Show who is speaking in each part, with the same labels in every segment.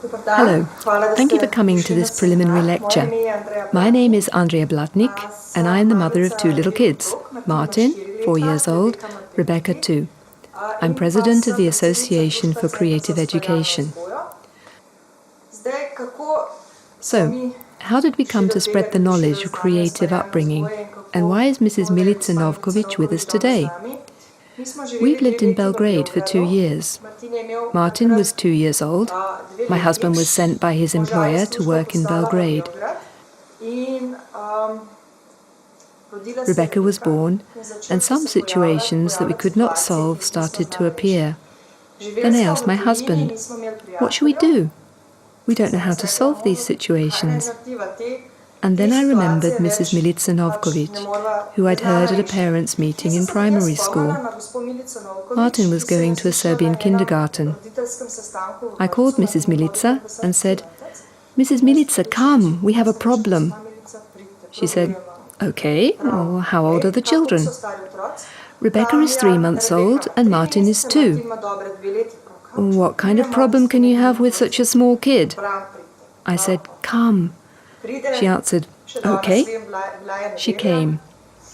Speaker 1: Hello, thank you for coming to this preliminary lecture. My name is Andrea Blatnik, and I am the mother of two little kids, Martin, 4 years old, Rebecca, 2. I'm president of the Association for Creative Education. So, how did we come to spread the knowledge of creative upbringing, and why is Mrs. Milica Novkovic with us today? We've lived in Belgrade for 2 years. Martin was 2 years old. My husband was sent by his employer to work in Belgrade. Rebecca was born, and some situations that we could not solve started to appear. Then I asked my husband, what should we do? We don't know how to solve these situations. And then I remembered Mrs. Milica Novkovic, who I'd heard at a parents' meeting in primary school. Martin was going to a Serbian kindergarten. I called Mrs. Milica and said, Mrs. Milica, come, we have a problem. She said, okay, well, how old are the children? Rebecca is 3 months old and Martin is 2. What kind of problem can you have with such a small kid? I said, come. She answered, okay. She came.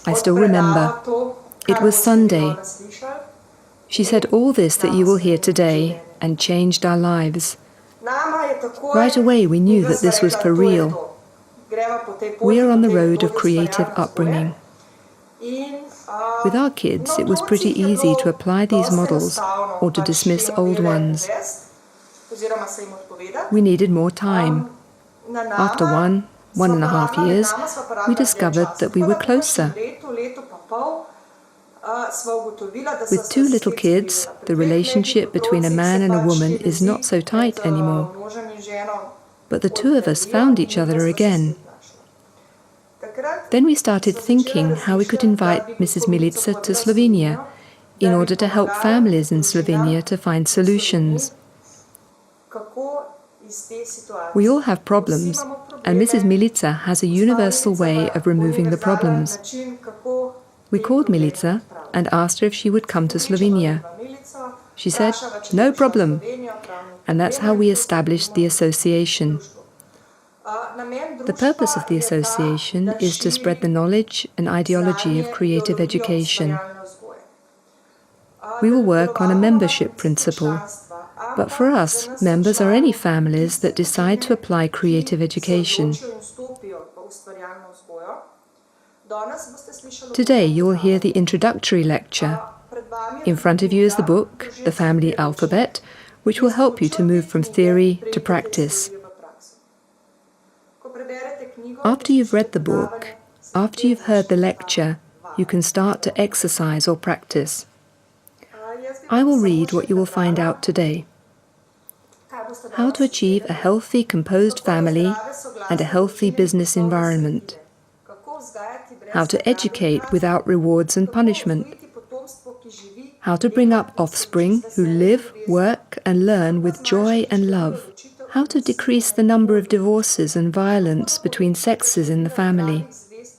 Speaker 1: I still remember. It was Sunday. She said all this that you will hear today and changed our lives. Right away we knew that this was for real. We are on the road of creative upbringing. With our kids, it was pretty easy to apply these models or to dismiss old ones. We needed more time. After 1.5 years, we discovered that we were closer. With 2 little kids, the relationship between a man and a woman is not so tight anymore. But the 2 of us found each other again. Then we started thinking how we could invite Mrs. Milica to Slovenia in order to help families in Slovenia to find solutions. We all have problems, and Mrs. Milica has a universal way of removing the problems. We called Milica and asked her if she would come to Slovenia. She said, no problem, and that's how we established the association. The purpose of the association is to spread the knowledge and ideology of creative education. We will work on a membership principle. But for us, members are any families that decide to apply creative education. Today you will hear the introductory lecture. In front of you is the book, The Family Alphabet, which will help you to move from theory to practice. After you've read the book, after you've heard the lecture, you can start to exercise or practice. I will read what you will find out today. How to achieve a healthy, composed family and a healthy business environment. How to educate without rewards and punishment. How to bring up offspring who live, work and learn with joy and love. How to decrease the number of divorces and violence between sexes in the family.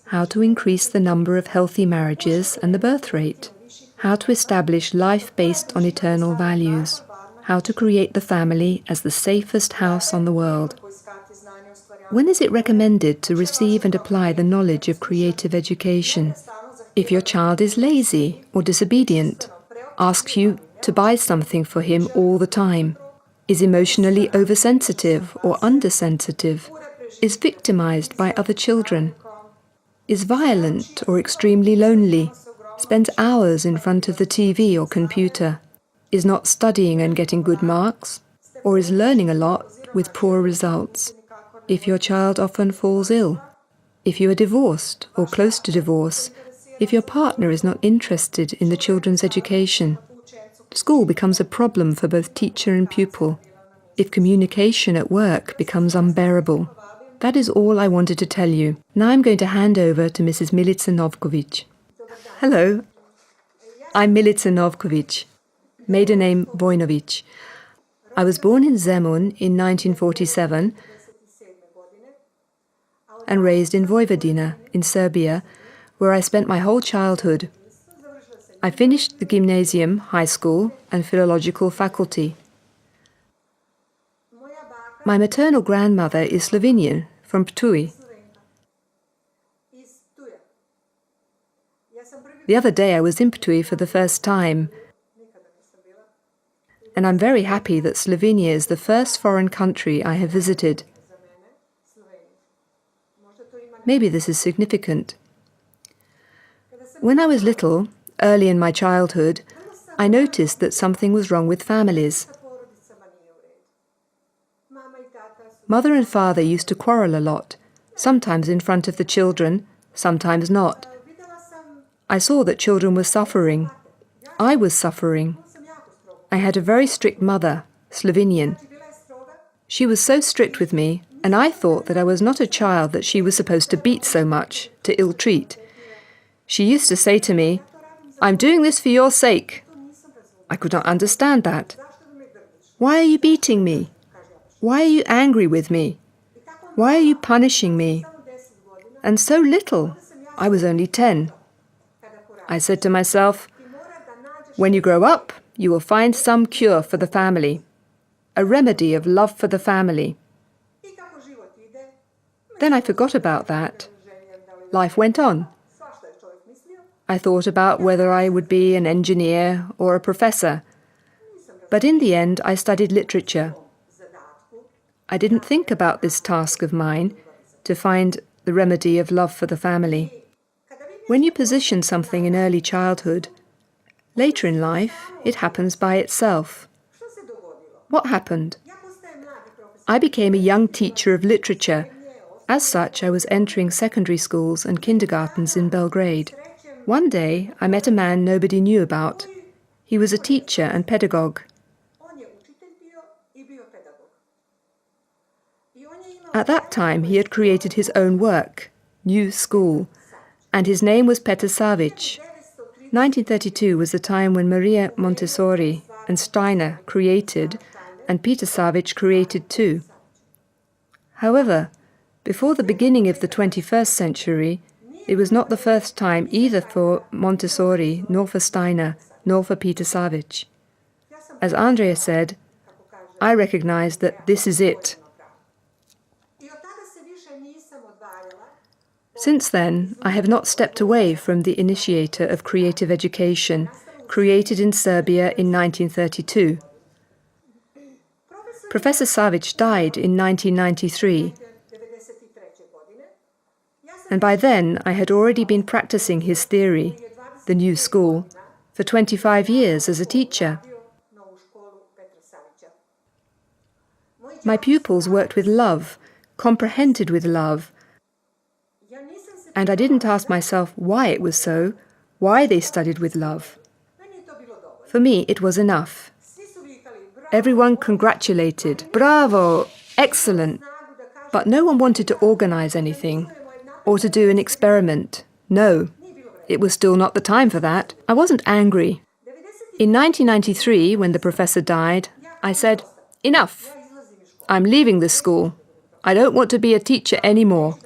Speaker 1: How to increase the number of healthy marriages and the birth rate. How to establish life based on eternal values. How to create the family as the safest house on the world. When is it recommended to receive and apply the knowledge of creative education? If your child is lazy or disobedient, asks you to buy something for him all the time, is emotionally oversensitive or undersensitive, is victimized by other children, is violent or extremely lonely, spends hours in front of the TV or computer, is not studying and getting good marks, or is learning a lot with poor results. If your child often falls ill, if you are divorced or close to divorce, if your partner is not interested in the children's education, school becomes a problem for both teacher and pupil, if communication at work becomes unbearable. That is all I wanted to tell you. Now I'm going to hand over to Mrs. Milica Novkovic. Hello, I'm Milica Novkovic. Maiden name Vojnovic. I was born in Zemun in 1947 and raised in Vojvodina in Serbia, where I spent my whole childhood. I finished the gymnasium, high school and philological faculty. My maternal grandmother is Slovenian, from Ptuj. The other day I was in Ptuj for the first time, and I'm very happy that Slovenia is the first foreign country I have visited. Maybe this is significant. When I was little, early in my childhood, I noticed that something was wrong with families. Mother and father used to quarrel a lot, sometimes in front of the children, sometimes not. I saw that children were suffering. I was suffering. I had a very strict mother, Slovenian. She was so strict with me, and I thought that I was not a child that she was supposed to beat so much, to ill-treat. She used to say to me, "I'm doing this for your sake." I could not understand that. "Why are you beating me? Why are you angry with me? Why are you punishing me? And so little. I was only 10. I said to myself, when you grow up, you will find some cure for the family, a remedy of love for the family. Then I forgot about that. Life went on. I thought about whether I would be an engineer or a professor. But in the end, I studied literature. I didn't think about this task of mine, to find the remedy of love for the family. When you position something in early childhood, later in life, it happens by itself. What happened? I became a young teacher of literature. As such, I was entering secondary schools and kindergartens in Belgrade. One day, I met a man nobody knew about. He was a teacher and pedagogue. At that time, he had created his own work, New School, and his name was Petar Savić. 1932 was the time when Maria Montessori and Steiner created, and Petar Savić created too. However, before the beginning of the 21st century, it was not the first time either for Montessori, nor for Steiner, nor for Petar Savić. As Andrea said, I recognized that this is it. Since then, I have not stepped away from the initiator of creative education, created in Serbia in 1932. Professor Savić died in 1993, and by then I had already been practicing his theory, the New School, for 25 years as a teacher. My pupils worked with love, comprehended with love, and I didn't ask myself why it was so, why they studied with love. For me, it was enough. Everyone congratulated, "Bravo, excellent!" But no one wanted to organize anything, or to do an experiment. No, it was still not the time for that. I wasn't angry. In 1993, when the professor died, I said, "Enough! I'm leaving this school. I don't want to be a teacher anymore.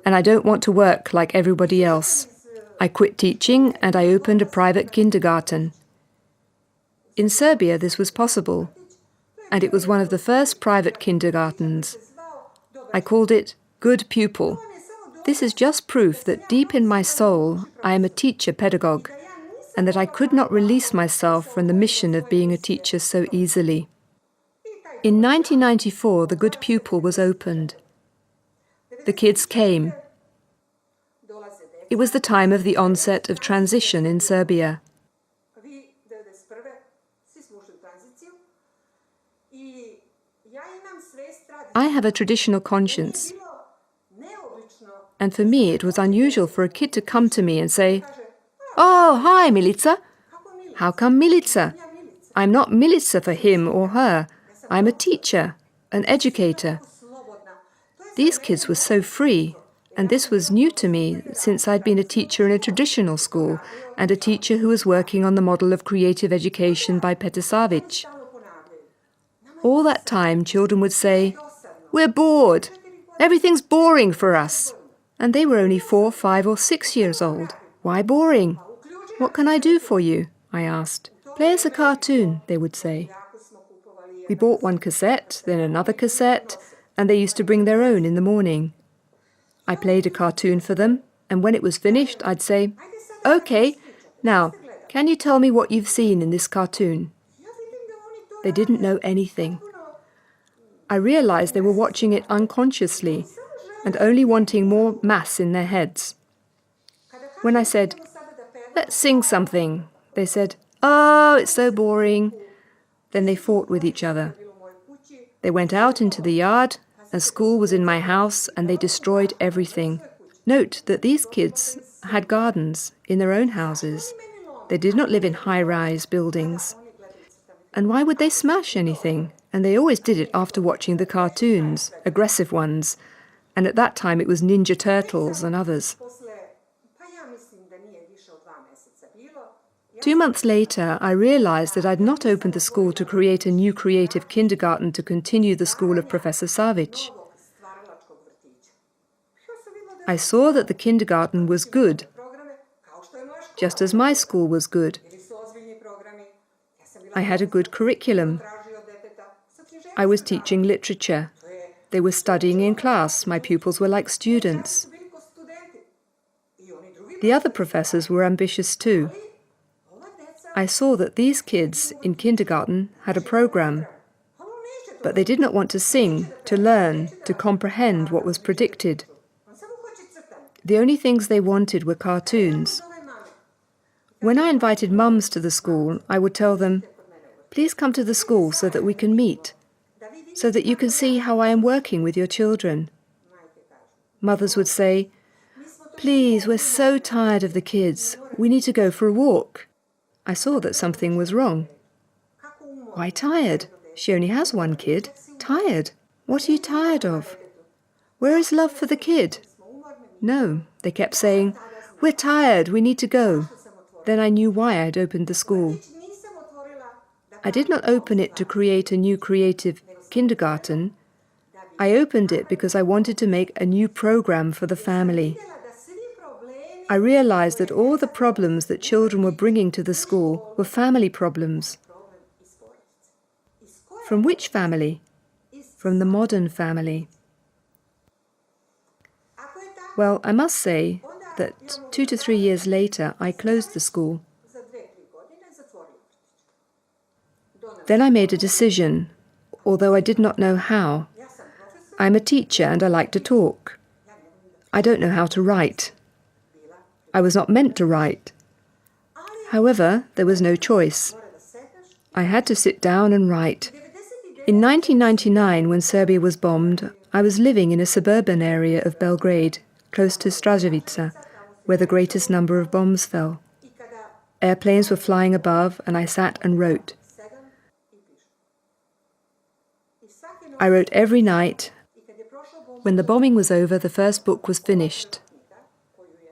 Speaker 1: And I don't want to work like everybody else." I quit teaching and I opened a private kindergarten. In Serbia, this was possible, and it was one of the first private kindergartens. I called it Good Pupil. This is just proof that deep in my soul, I am a teacher pedagogue, and that I could not release myself from the mission of being a teacher so easily. In 1994, the Good Pupil was opened. The kids came. It was the time of the onset of transition in Serbia. I have a traditional conscience, and for me it was unusual for a kid to come to me and say, "Oh, hi, Milica." How come Milica? I'm not Milica for him or her. I'm a teacher, an educator. These kids were so free, and this was new to me since I'd been a teacher in a traditional school and a teacher who was working on the model of creative education by Petar Savić. All that time, children would say, "We're bored. Everything's boring for us." And they were only 4, 5, or 6 years old. "Why boring? What can I do for you?" I asked. "Play us a cartoon," they would say. We bought one cassette, then another cassette, and they used to bring their own in the morning. I played a cartoon for them, and when it was finished, I'd say, "Okay, now, can you tell me what you've seen in this cartoon?" They didn't know anything. I realized they were watching it unconsciously and only wanting more mass in their heads. When I said, "Let's sing something," they said, "Oh, it's so boring." Then they fought with each other. They went out into the yard, and school was in my house, and they destroyed everything. Note that these kids had gardens in their own houses. They did not live in high-rise buildings. And why would they smash anything? And they always did it after watching the cartoons, aggressive ones. And at that time it was Ninja Turtles and others. 2 months later, I realized that I'd not opened the school to create a new creative kindergarten to continue the school of Professor Savic. I saw that the kindergarten was good, just as my school was good. I had a good curriculum. I was teaching literature. They were studying in class. My pupils were like students. The other professors were ambitious too. I saw that these kids in kindergarten had a program, but they did not want to sing, to learn, to comprehend what was predicted. The only things they wanted were cartoons. When I invited mums to the school, I would tell them, "Please come to the school so that we can meet, so that you can see how I am working with your children." Mothers would say, "Please, we're so tired of the kids. We need to go for a walk." I saw that something was wrong. "Why tired? She only has one kid. Tired? What are you tired of? Where is love for the kid?" No, they kept saying, "We're tired, we need to go." Then I knew why I'd opened the school. I did not open it to create a new creative kindergarten. I opened it because I wanted to make a new program for the family. I realized that all the problems that children were bringing to the school were family problems. From which family? From the modern family. Well, I must say that 2 to 3 years later, I closed the school. Then I made a decision, although I did not know how. I'm a teacher and I like to talk. I don't know how to write. I was not meant to write. However, there was no choice. I had to sit down and write. In 1999, when Serbia was bombed, I was living in a suburban area of Belgrade, close to Straževica, where the greatest number of bombs fell. Airplanes were flying above, and I sat and wrote. I wrote every night. When the bombing was over, the first book was finished.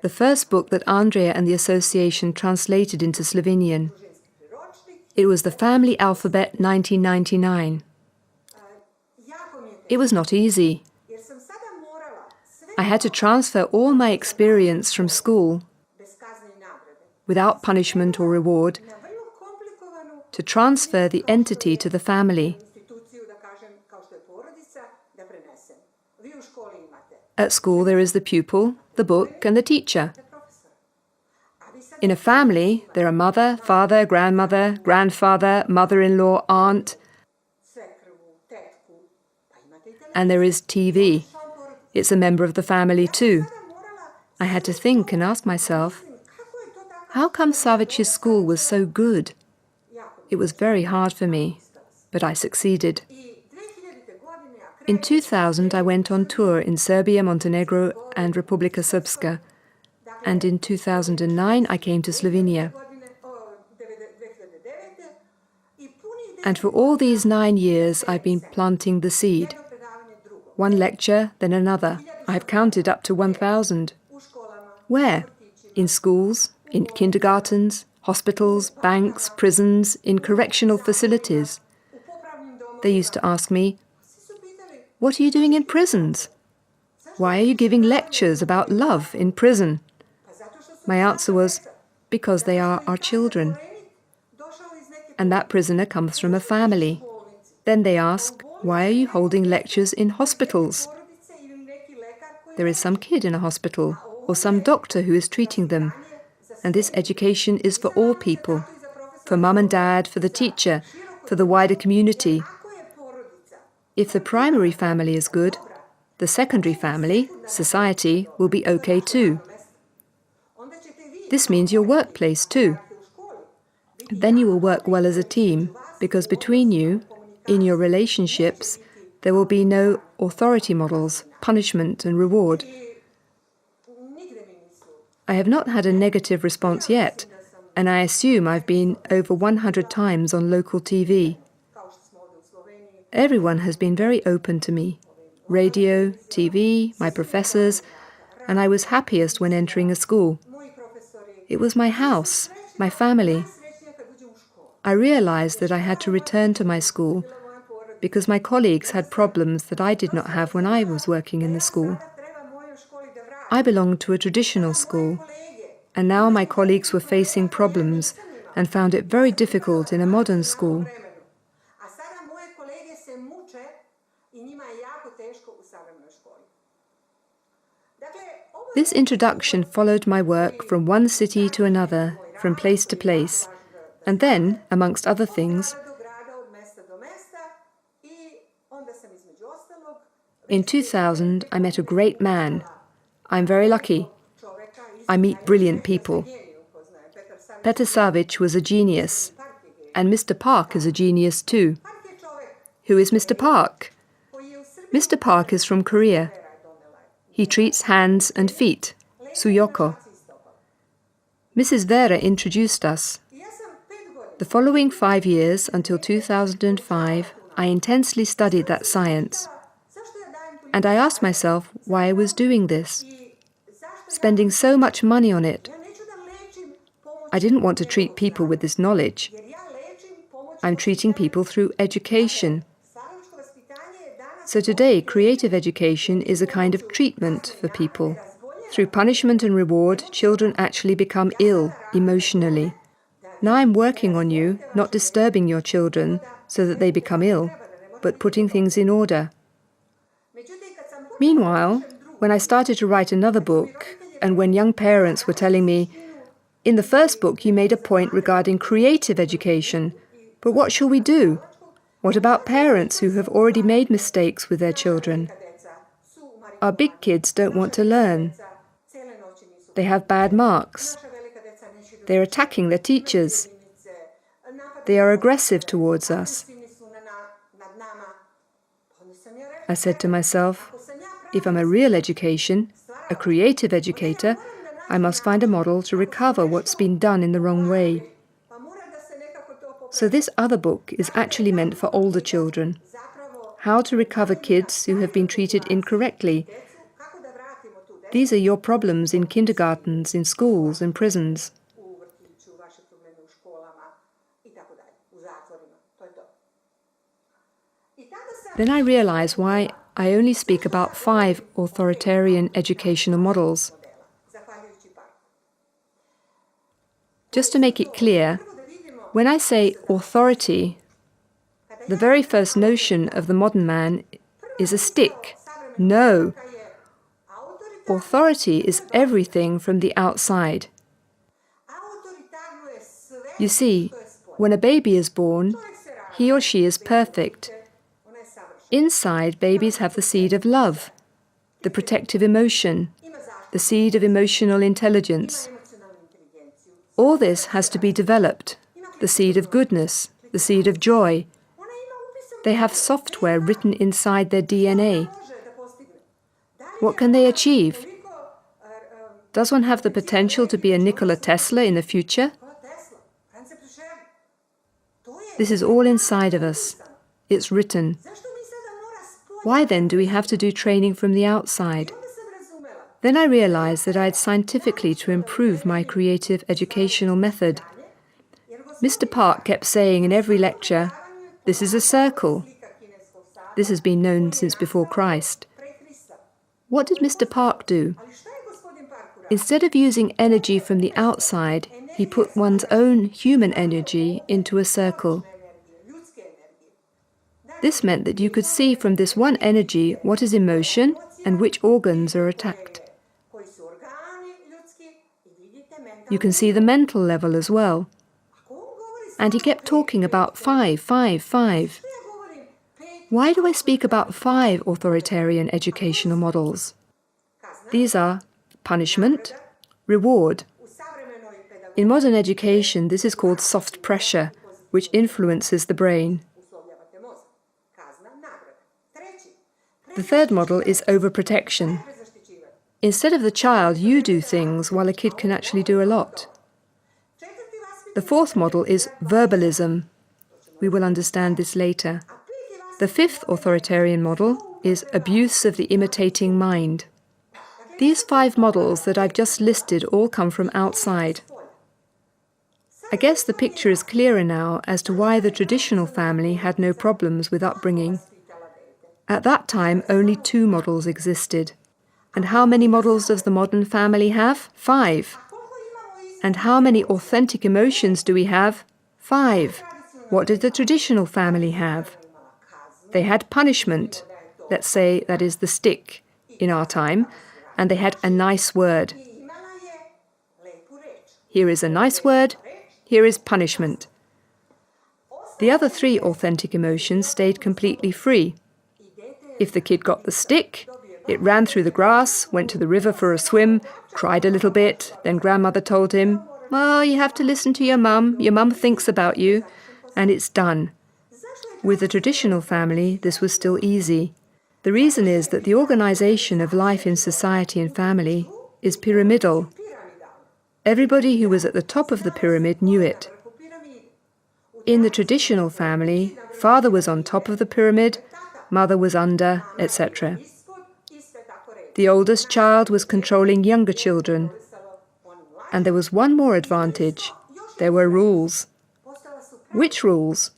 Speaker 1: The first book that Andrea and the association translated into Slovenian. It was the Family Alphabet 1999. It was not easy. I had to transfer all my experience from school, without punishment or reward, to transfer the entity to the family. At school there is the pupil, the book, and the teacher. In a family, there are mother, father, grandmother, grandfather, mother-in-law, aunt, and there is TV. It's a member of the family too. I had to think and ask myself, how come Savic's school was so good? It was very hard for me, but I succeeded. In 2000, I went on tour in Serbia, Montenegro, and Republika Srpska. And in 2009, I came to Slovenia. And for all these 9 years, I've been planting the seed. One lecture, then another. I have counted up to 1,000. Where? In schools, in kindergartens, hospitals, banks, prisons, in correctional facilities. They used to ask me, "What are you doing in prisons? Why are you giving lectures about love in prison?" My answer was, because they are our children. And that prisoner comes from a family. Then they ask, why are you holding lectures in hospitals? There is some kid in a hospital, or some doctor who is treating them, and this education is for all people, for mum and dad, for the teacher, for the wider community. If the primary family is good, the secondary family, society, will be okay too. This means your workplace too. Then you will work well as a team, because between you, in your relationships, there will be no authority models, punishment and reward. I have not had a negative response yet, and I assume I've been over 100 times on local TV. Everyone has been very open to me. Radio, TV, my professors, and I was happiest when entering a school. It was my house, my family. I realized that I had to return to my school because my colleagues had problems that I did not have when I was working in the school. I belonged to a traditional school, and now my colleagues were facing problems and found it very difficult in a modern school. This introduction followed my work from one city to another, from place to place, and then, amongst other things, in 2000 I met a great man. I'm very lucky. I meet brilliant people. Petar Savic was a genius, and Mr. Park is a genius too. Who is Mr. Park? Mr. Park is from Korea. He treats hands and feet, suyoko. Mrs. Vera introduced us. The following 5 years, until 2005, I intensely studied that science. And I asked myself why I was doing this, spending so much money on it. I didn't want to treat people with this knowledge. I'm treating people through education. So today, creative education is a kind of treatment for people. Through punishment and reward, children actually become ill emotionally. Now I'm working on you, not disturbing your children so that they become ill, but putting things in order. Meanwhile, when I started to write another book, and when young parents were telling me, in the first book you made a point regarding creative education, but what shall we do? What about parents who have already made mistakes with their children? Our big kids don't want to learn. They have bad marks. They're attacking their teachers. They are aggressive towards us. I said to myself, if I'm a real education, a creative educator, I must find a model to recover what's been done in the wrong way. So this other book is actually meant for older children. How to recover kids who have been treated incorrectly. These are your problems in kindergartens, in schools, in prisons. Then I realize why I only speak about 5 authoritarian educational models. Just to make it clear, when I say authority, the very first notion of the modern man is a stick. No. Authority is everything from the outside. You see, when a baby is born, he or she is perfect. Inside, babies have the seed of love, the protective emotion, the seed of emotional intelligence. All this has to be developed, the seed of goodness, the seed of joy. They have software written inside their DNA. What can they achieve? Does one have the potential to be a Nikola Tesla in the future? This is all inside of us. It's written. Why then do we have to do training from the outside? Then I realized that I had scientifically to improve my creative educational method. Mr. Park kept saying in every lecture, this is a circle. This has been known since before Christ. What did Mr. Park do? Instead of using energy from the outside, he put one's own human energy into a circle. This meant that you could see from this one energy what is emotion and which organs are attacked. You can see the mental level as well. And he kept talking about 5, 5, 5. Why do I speak about 5 authoritarian educational models? These are punishment, reward. In modern education, this is called soft pressure, which influences the brain. The third model is overprotection. Instead of the child, you do things while a kid can actually do a lot. The fourth model is verbalism. We will understand this later. The fifth authoritarian model is abuse of the imitating mind. These 5 models that I've just listed all come from outside. I guess the picture is clearer now as to why the traditional family had no problems with upbringing. At that time, only 2 models existed. And how many models does the modern family have? 5. And how many authentic emotions do we have? 5. What did the traditional family have? They had punishment, let's say that is the stick in our time, and they had a nice word. Here is a nice word, here is punishment. The other 3 authentic emotions stayed completely free. If the kid got the stick, it ran through the grass, went to the river for a swim, cried a little bit, then grandmother told him, "Well, you have to listen to your mum thinks about you," and it's done. With the traditional family, this was still easy. The reason is that the organization of life in society and family is pyramidal. Everybody who was at the top of the pyramid knew it. In the traditional family, father was on top of the pyramid, mother was under, etc. The oldest child was controlling younger children. And there was one more advantage. There were rules. Which rules?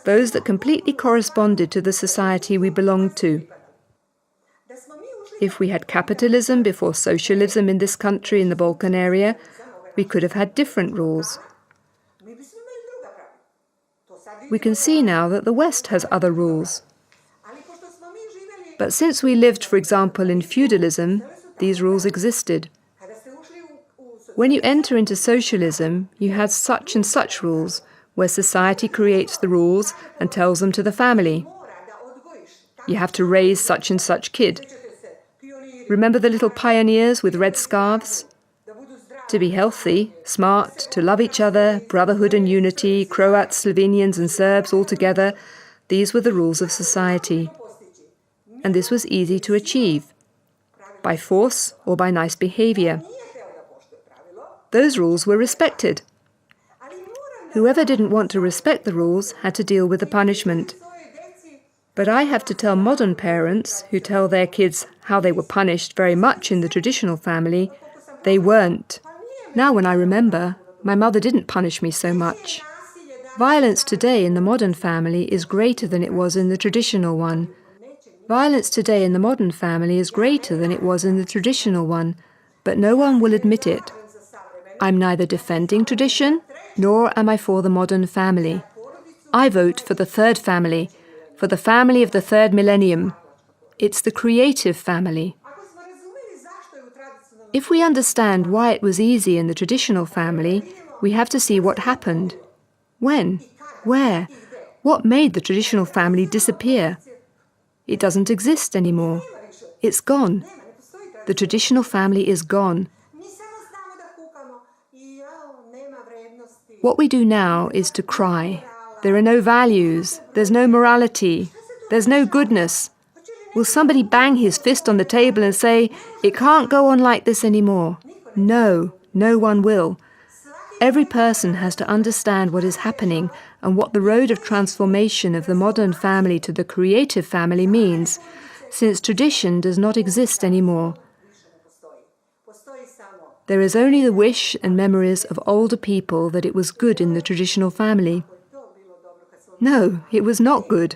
Speaker 1: Those that completely corresponded to the society we belonged to. If we had capitalism before socialism in this country, in the Balkan area, we could have had different rules. We can see now that the West has other rules. But since we lived, for example, in feudalism, these rules existed. When you enter into socialism, you had such and such rules, where society creates the rules and tells them to the family. You have to raise such and such kid. Remember the little pioneers with red scarves? To be healthy, smart, to love each other, brotherhood and unity, Croats, Slovenians and Serbs all together, these were the rules of society. And this was easy to achieve, by force or by nice behavior. Those rules were respected. Whoever didn't want to respect the rules had to deal with the punishment. But I have to tell modern parents who tell their kids how they were punished very much in the traditional family, they weren't. Now when I remember, my mother didn't punish me so much. Violence today in the modern family is greater than it was in the traditional one. Violence today in the modern family is greater than it was in the traditional one, but no one will admit it. I'm neither defending tradition, nor am I for the modern family. I vote for the third family, for the family of the third millennium. It's the creative family. If we understand why it was easy in the traditional family, we have to see what happened. When? Where? What made the traditional family disappear? It doesn't exist anymore. It's gone. The traditional family is gone. What we do now is to cry. There are no values. There's no morality. There's no goodness. Will somebody bang his fist on the table and say, "It can't go on like this anymore"? No, no one will. Every person has to understand what is happening and what the road of transformation of the modern family to the creative family means, since tradition does not exist anymore. There is only the wish and memories of older people that it was good in the traditional family. No, it was not good.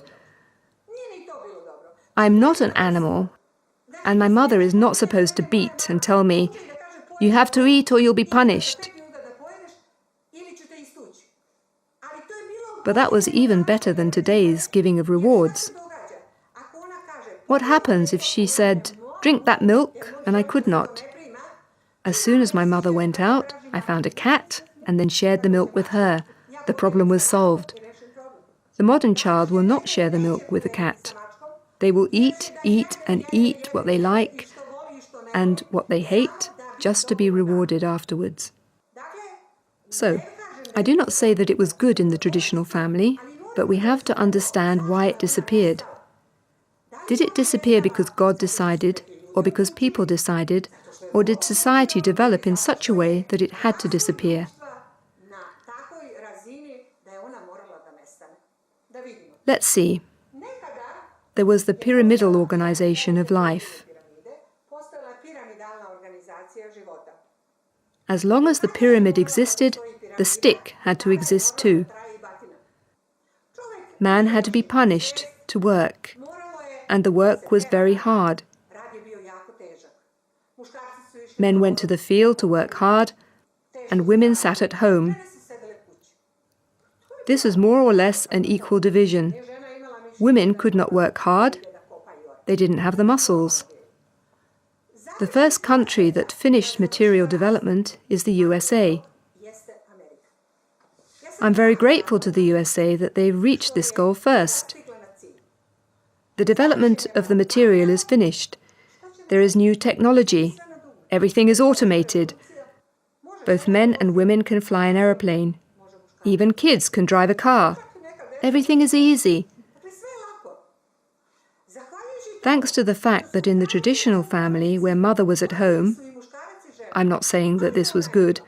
Speaker 1: I'm not an animal, and my mother is not supposed to beat and tell me, "You have to eat or you'll be punished." But that was even better than today's giving of rewards. What happens if she said, "Drink that milk," and I could not? As soon as my mother went out, I found a cat and then shared the milk with her. The problem was solved. The modern child will not share the milk with the cat. They will eat, and eat what they like and what they hate, just to be rewarded afterwards. So, I do not say that it was good in the traditional family, but we have to understand why it disappeared. Did it disappear because God decided, or because people decided, or did society develop in such a way that it had to disappear? Let's see. There was the pyramidal organization of life. As long as the pyramid existed, the stick had to exist too. Man had to be punished to work, and the work was very hard. Men went to the field to work hard, and women sat at home. This was more or less an equal division. Women could not work hard. They didn't have the muscles. The first country that finished material development is the USA. I'm very grateful to the USA that they reached this goal first. The development of the material is finished. There is new technology. Everything is automated. Both men and women can fly an aeroplane. Even kids can drive a car. Everything is easy. Thanks to the fact that in the traditional family where mother was at home, I'm not saying that this was good,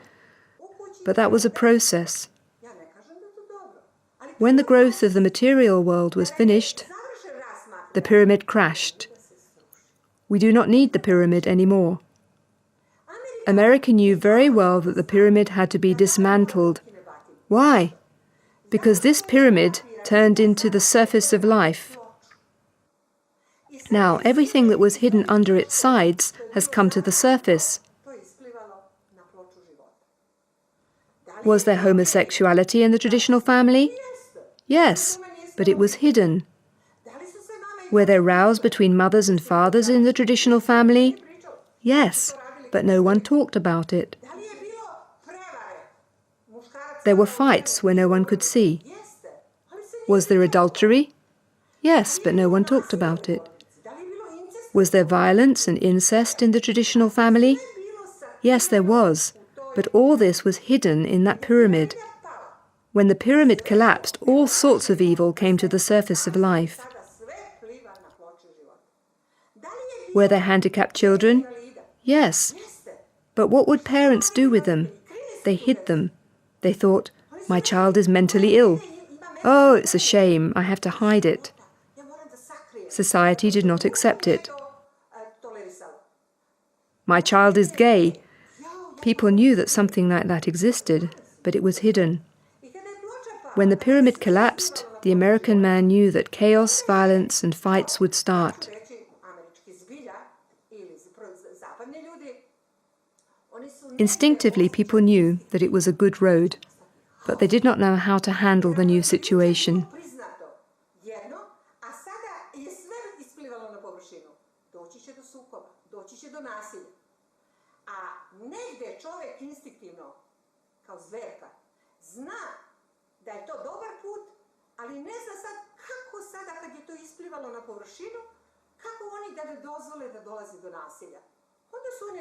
Speaker 1: but that was a process. When the growth of the material world was finished, the pyramid crashed. We do not need the pyramid anymore. America knew very well that the pyramid had to be dismantled. Why? Because this pyramid turned into the surface of life. Now, everything that was hidden under its sides has come to the surface. Was there homosexuality in the traditional family? Yes, but it was hidden. Were there rows between mothers and fathers in the traditional family? Yes, but no one talked about it. There were fights where no one could see. Was there adultery? Yes, but no one talked about it. Was there violence and incest in the traditional family? Yes, there was, but all this was hidden in that pyramid. When the pyramid collapsed, all sorts of evil came to the surface of life. Were there handicapped children? Yes. But what would parents do with them? They hid them. They thought, my child is mentally ill. Oh, it's a shame, I have to hide it. Society did not accept it. My child is gay. People knew that something like that existed, but it was hidden. When the pyramid collapsed, the American man knew that chaos, violence, and fights would start. Instinctively, people knew that it was a good road, but they did not know how to handle the new situation.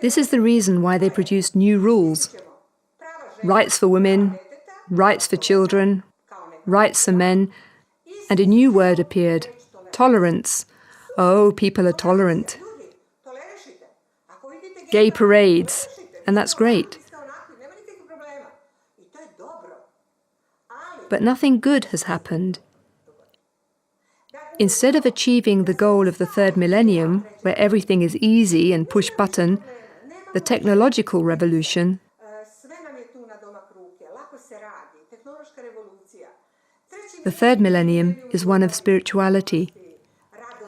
Speaker 1: This is the reason why they produced new rules. Rights for women, rights for children, rights for men, and a new word appeared, tolerance. Oh, people are tolerant. Gay parades, and that's great. But nothing good has happened. Instead of achieving the goal of the third millennium, where everything is easy and push button, the technological revolution, the third millennium is one of spirituality.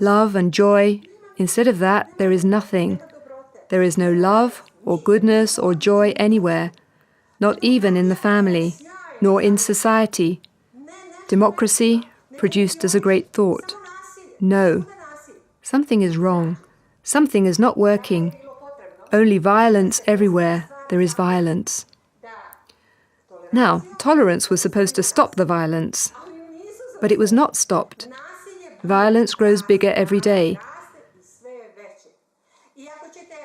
Speaker 1: Love and joy, instead of that, there is nothing. There is no love or goodness or joy anywhere, not even in the family, nor in society. Democracy, produced as a great thought. No, something is wrong. Something is not working. Only violence everywhere. There is violence. Now, tolerance was supposed to stop the violence, but it was not stopped. Violence grows bigger every day.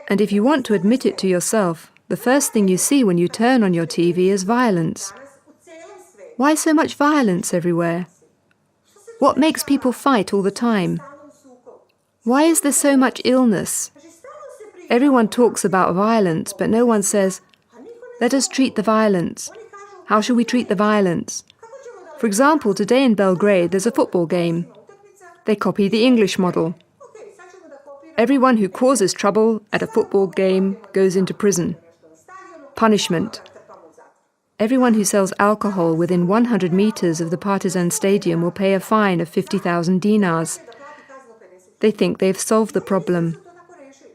Speaker 1: And if you want to admit it to yourself, the first thing you see when you turn on your TV is violence. Why so much violence everywhere? What makes people fight all the time? Why is there so much illness? Everyone talks about violence, but no one says, let us treat the violence. How shall we treat the violence? For example, today in Belgrade there's a football game. They copy the English model. Everyone who causes trouble at a football game goes into prison. Punishment. Everyone who sells alcohol within 100 meters of the Partizan Stadium will pay a fine of 50,000 dinars. They think they've solved the problem.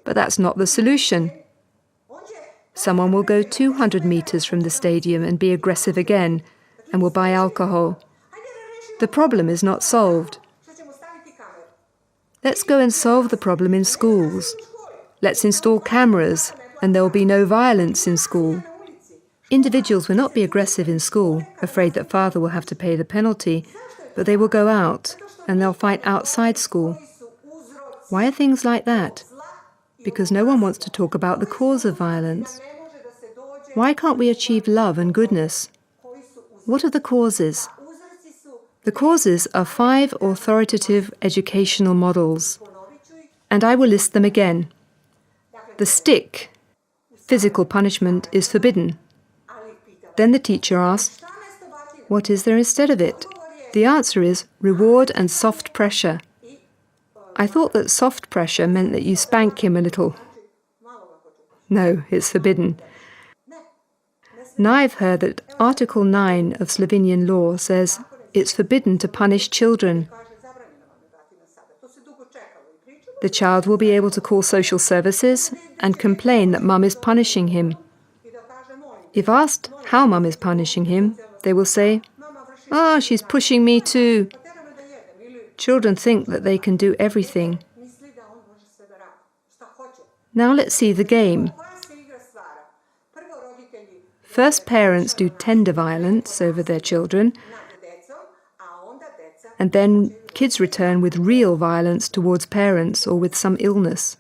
Speaker 1: But that's not the solution. Someone will go 200 meters from the stadium and be aggressive again, and will buy alcohol. The problem is not solved. Let's go and solve the problem in schools. Let's install cameras, and there will be no violence in school. Individuals will not be aggressive in school, afraid that father will have to pay the penalty, but they will go out, and they'll fight outside school. Why are things like that? Because no one wants to talk about the cause of violence. Why can't we achieve love and goodness? What are the causes? The causes are 5 authoritative educational models, and I will list them again. The stick, physical punishment, is forbidden. Then the teacher asks, what is there instead of it? The answer is reward and soft pressure. I thought that soft pressure meant that you spank him a little. No, it's forbidden. Now I've heard that Article 9 of Slovenian law says it's forbidden to punish children. The child will be able to call social services and complain that mum is punishing him. If asked how mum is punishing him, they will say, she's pushing me too. Children think that they can do everything. Now let's see the game. First, parents do tender violence over their children, and then kids return with real violence towards parents or with some illness.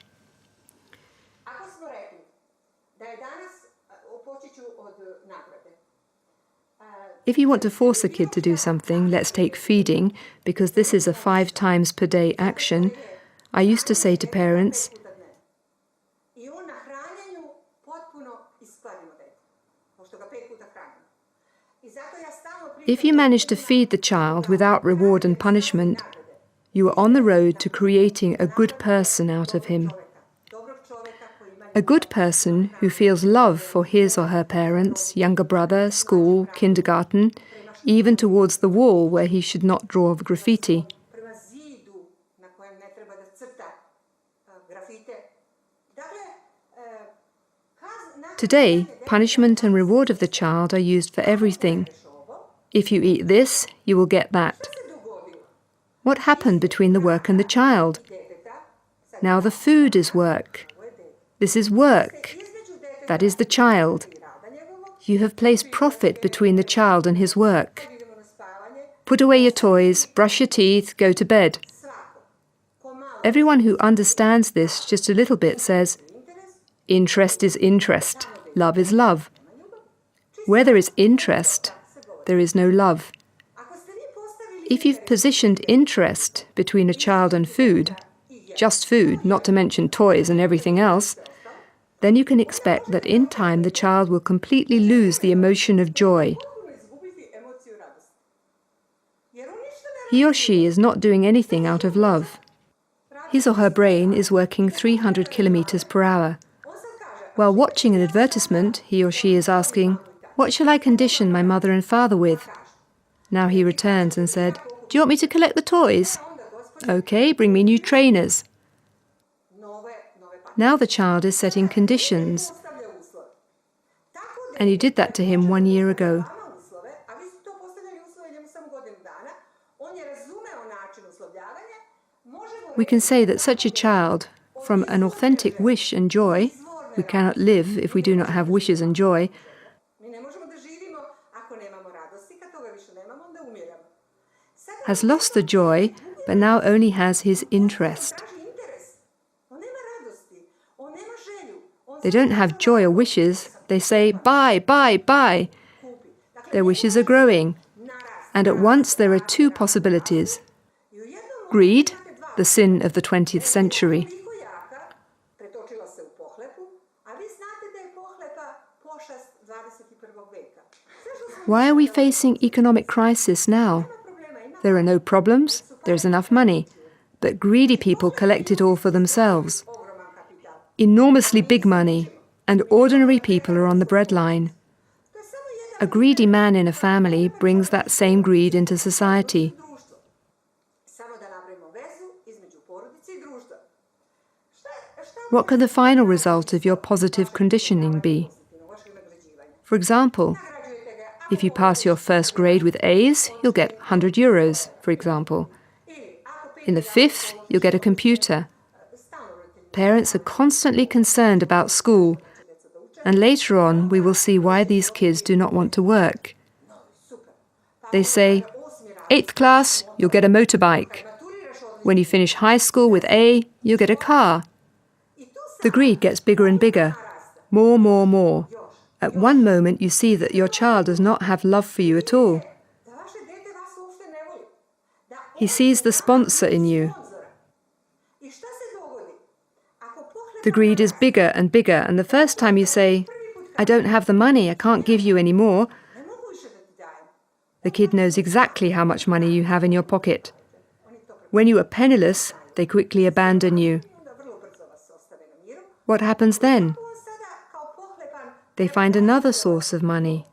Speaker 1: If you want to force a kid to do something, let's take feeding, because this is a 5 times per day action, I used to say to parents, if you manage to feed the child without reward and punishment, you are on the road to creating a good person out of him. A good person who feels love for his or her parents, younger brother, school, kindergarten, even towards the wall where he should not draw graffiti. Today, punishment and reward of the child are used for everything. If you eat this, you will get that. What happened between the work and the child? Now the food is work. This is work. That is the child. You have placed profit between the child and his work. Put away your toys, brush your teeth, go to bed. Everyone who understands this just a little bit says, interest is interest, love is love. Where there is interest, there is no love. If you've positioned interest between a child and food, just food, not to mention toys and everything else, then you can expect that in time the child will completely lose the emotion of joy. He or she is not doing anything out of love. His or her brain is working 300 kilometers per hour. While watching an advertisement, he or she is asking, what shall I condition my mother and father with? Now he returns and said, do you want me to collect the toys? Okay, bring me new trainers. Now the child is setting conditions. And you did that to him 1 year ago. We can say that such a child, from an authentic wish and joy, we cannot live if we do not have wishes and joy, has lost the joy, but now only has his interest. They don't have joy or wishes, they say, buy, buy, buy. Their wishes are growing, and at once there are two possibilities. Greed, the sin of the 20th century. Why are we facing economic crisis now? There are no problems, there's enough money, but greedy people collect it all for themselves. Enormously big money, and ordinary people are on the breadline. A greedy man in a family brings that same greed into society. What can the final result of your positive conditioning be? For example, if you pass your first grade with A's, you'll get €100, for example. In the fifth, you'll get a computer. Parents are constantly concerned about school, and later on we will see why these kids do not want to work. They say, 8th class, you'll get a motorbike. When you finish high school with A, you'll get a car. The greed gets bigger and bigger. More, more, more. At one moment you see that your child does not have love for you at all. He sees the sponsor in you. The greed is bigger and bigger, and the first time you say, I don't have the money, I can't give you any more, the kid knows exactly how much money you have in your pocket. When you are penniless, they quickly abandon you. What happens then? They find another source of money.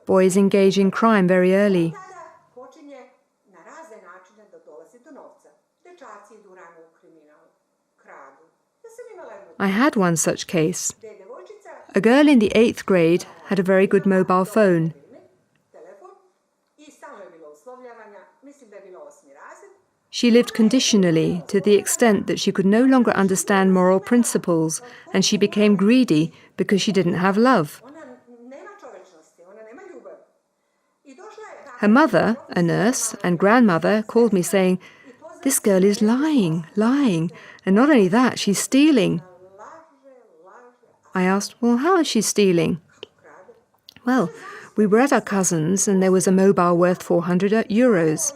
Speaker 1: Boys engage in crime very early. I had one such case. A girl in the 8th grade had a very good mobile phone. She lived conditionally to the extent that she could no longer understand moral principles, and she became greedy because she didn't have love. Her mother, a nurse, and grandmother called me saying, this girl is lying, and not only that, she's stealing. I asked, well, how is she stealing? Well, we were at our cousin's and there was a mobile worth €400.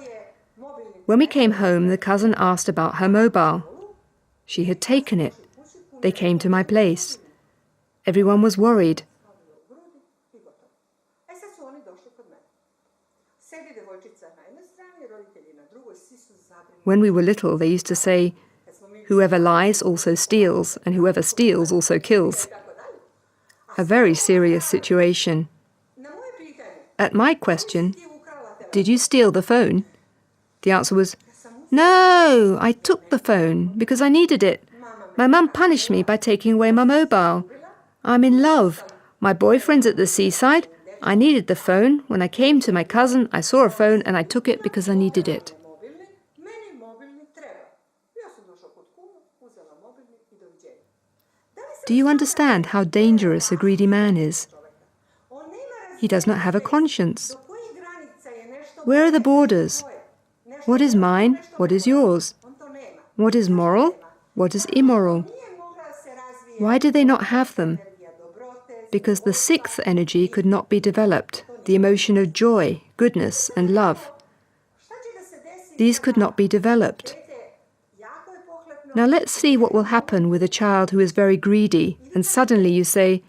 Speaker 1: When we came home, the cousin asked about her mobile. She had taken it. They came to my place. Everyone was worried. When we were little, they used to say, whoever lies also steals, and whoever steals also kills. A very serious situation. At my question, did you steal the phone? The answer was, no, I took the phone because I needed it. My mum punished me by taking away my mobile. I'm in love. My boyfriend's at the seaside. I needed the phone. When I came to my cousin, I saw a phone and I took it because I needed it. Do you understand how dangerous a greedy man is? He does not have a conscience. Where are the borders? What is mine? What is yours? What is moral? What is immoral? Why do they not have them? Because the 6th energy could not be developed, the emotion of joy, goodness, and love. These could not be developed. Now let's see what will happen with a child who is very greedy, and suddenly you say,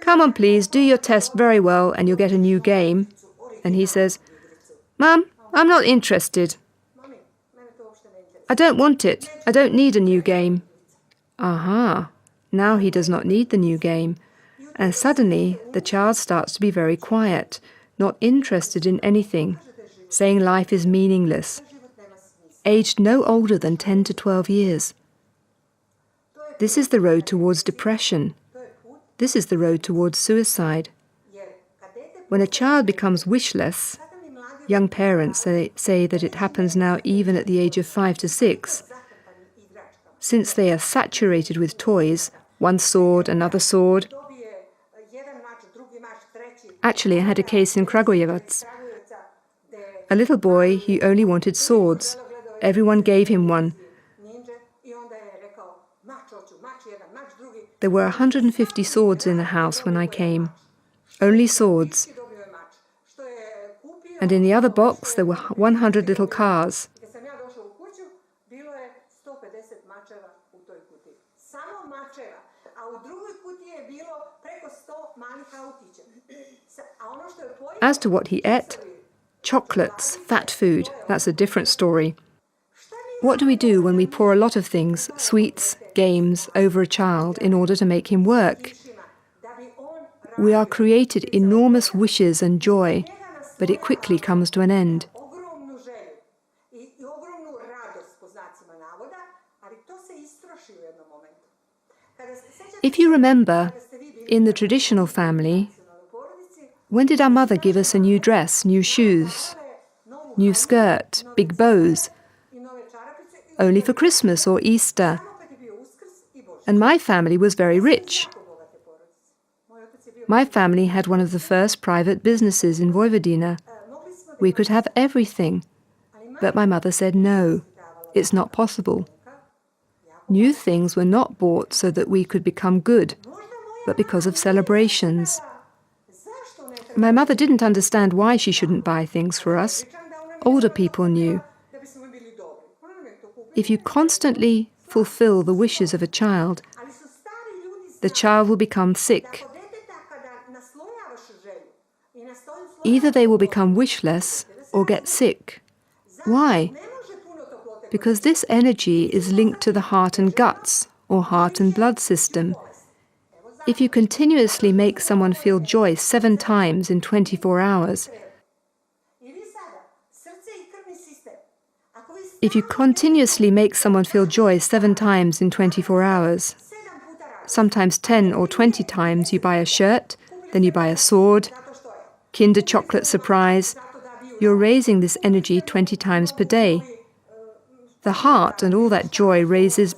Speaker 1: come on please, do your test very well and you'll get a new game. And he says, Mum, I'm not interested. I don't want it. I don't need a new game. Aha, now he does not need the new game. And suddenly the child starts to be very quiet, not interested in anything, saying life is meaningless. Aged no older than 10 to 12 years. This is the road towards depression. This is the road towards suicide. When a child becomes wishless, Young parents say that it happens now even at the age of 5 to 6. Since they are saturated with toys, one sword, another sword. Actually, I had a case in Kragujevac. A little boy, he only wanted swords. Everyone gave him one. There were 150 swords in the house when I came. Only swords. And in the other box there were 100 little cars. As to what he ate, chocolates, fat food, that's a different story. What do we do when we pour a lot of things, sweets, games, over a child in order to make him work? We are created enormous wishes and joy, but it quickly comes to an end. If you remember, in the traditional family, when did our mother give us a new dress, new shoes, new skirt, big bows? Only for Christmas or Easter. And my family was very rich. My family had one of the first private businesses in Vojvodina. We could have everything. But my mother said, no, it's not possible. New things were not bought so that we could become good, but because of celebrations. My mother didn't understand why she shouldn't buy things for us. Older people knew. If you constantly fulfill the wishes of a child, the child will become sick. Either they will become wishless or get sick. Why? Because this energy is linked to the heart and guts, or heart and blood system. If you continuously make someone feel joy 7 times in 24 hours, sometimes 10 or 20 times you buy a shirt, then you buy a sword, Kinder chocolate surprise, you're raising this energy 20 times per day. The heart and all that joy raises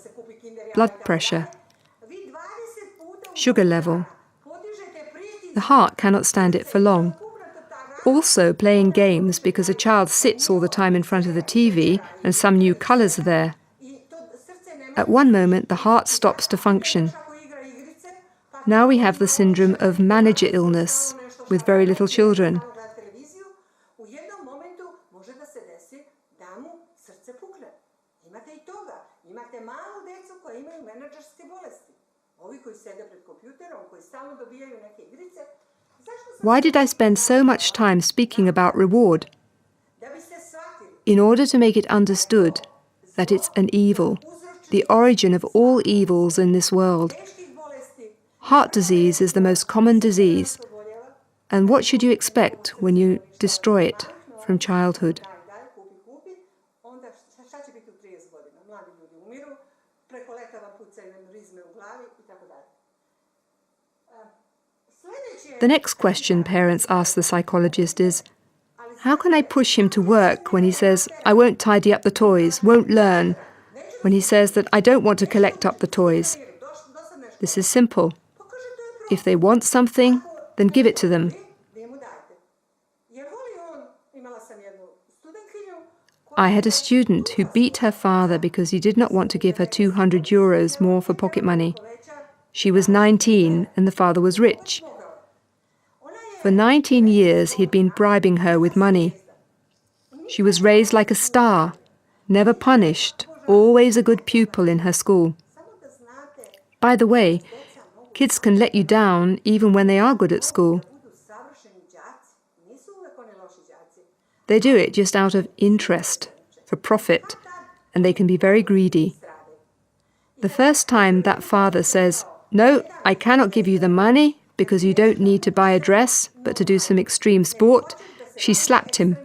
Speaker 1: blood pressure, sugar level. The heart cannot stand it for long. Also playing games because a child sits all the time in front of the TV and some new colours are there. At one moment the heart stops to function. Now we have the syndrome of manager illness with very little children. Why did I spend so much time speaking about reward? In order to make it understood that it's an evil, the origin of all evils in this world. Heart disease is the most common disease. And what should you expect when you destroy it from childhood? The next question parents ask the psychologist is, how can I push him to work when he says, I won't tidy up the toys, won't learn, when he says that I don't want to collect up the toys? This is simple. If they want something, then give it to them. I had a student who beat her father because he did not want to give her 200 euros more for pocket money. She was 19 and the father was rich. For 19 years he had been bribing her with money. She was raised like a star, never punished, always a good pupil in her school. By the way, kids can let you down even when they are good at school. They do it just out of interest, for profit, and they can be very greedy. The first time that father says, no, I cannot give you the money because you don't need to buy a dress, but to do some extreme sport, she slapped him.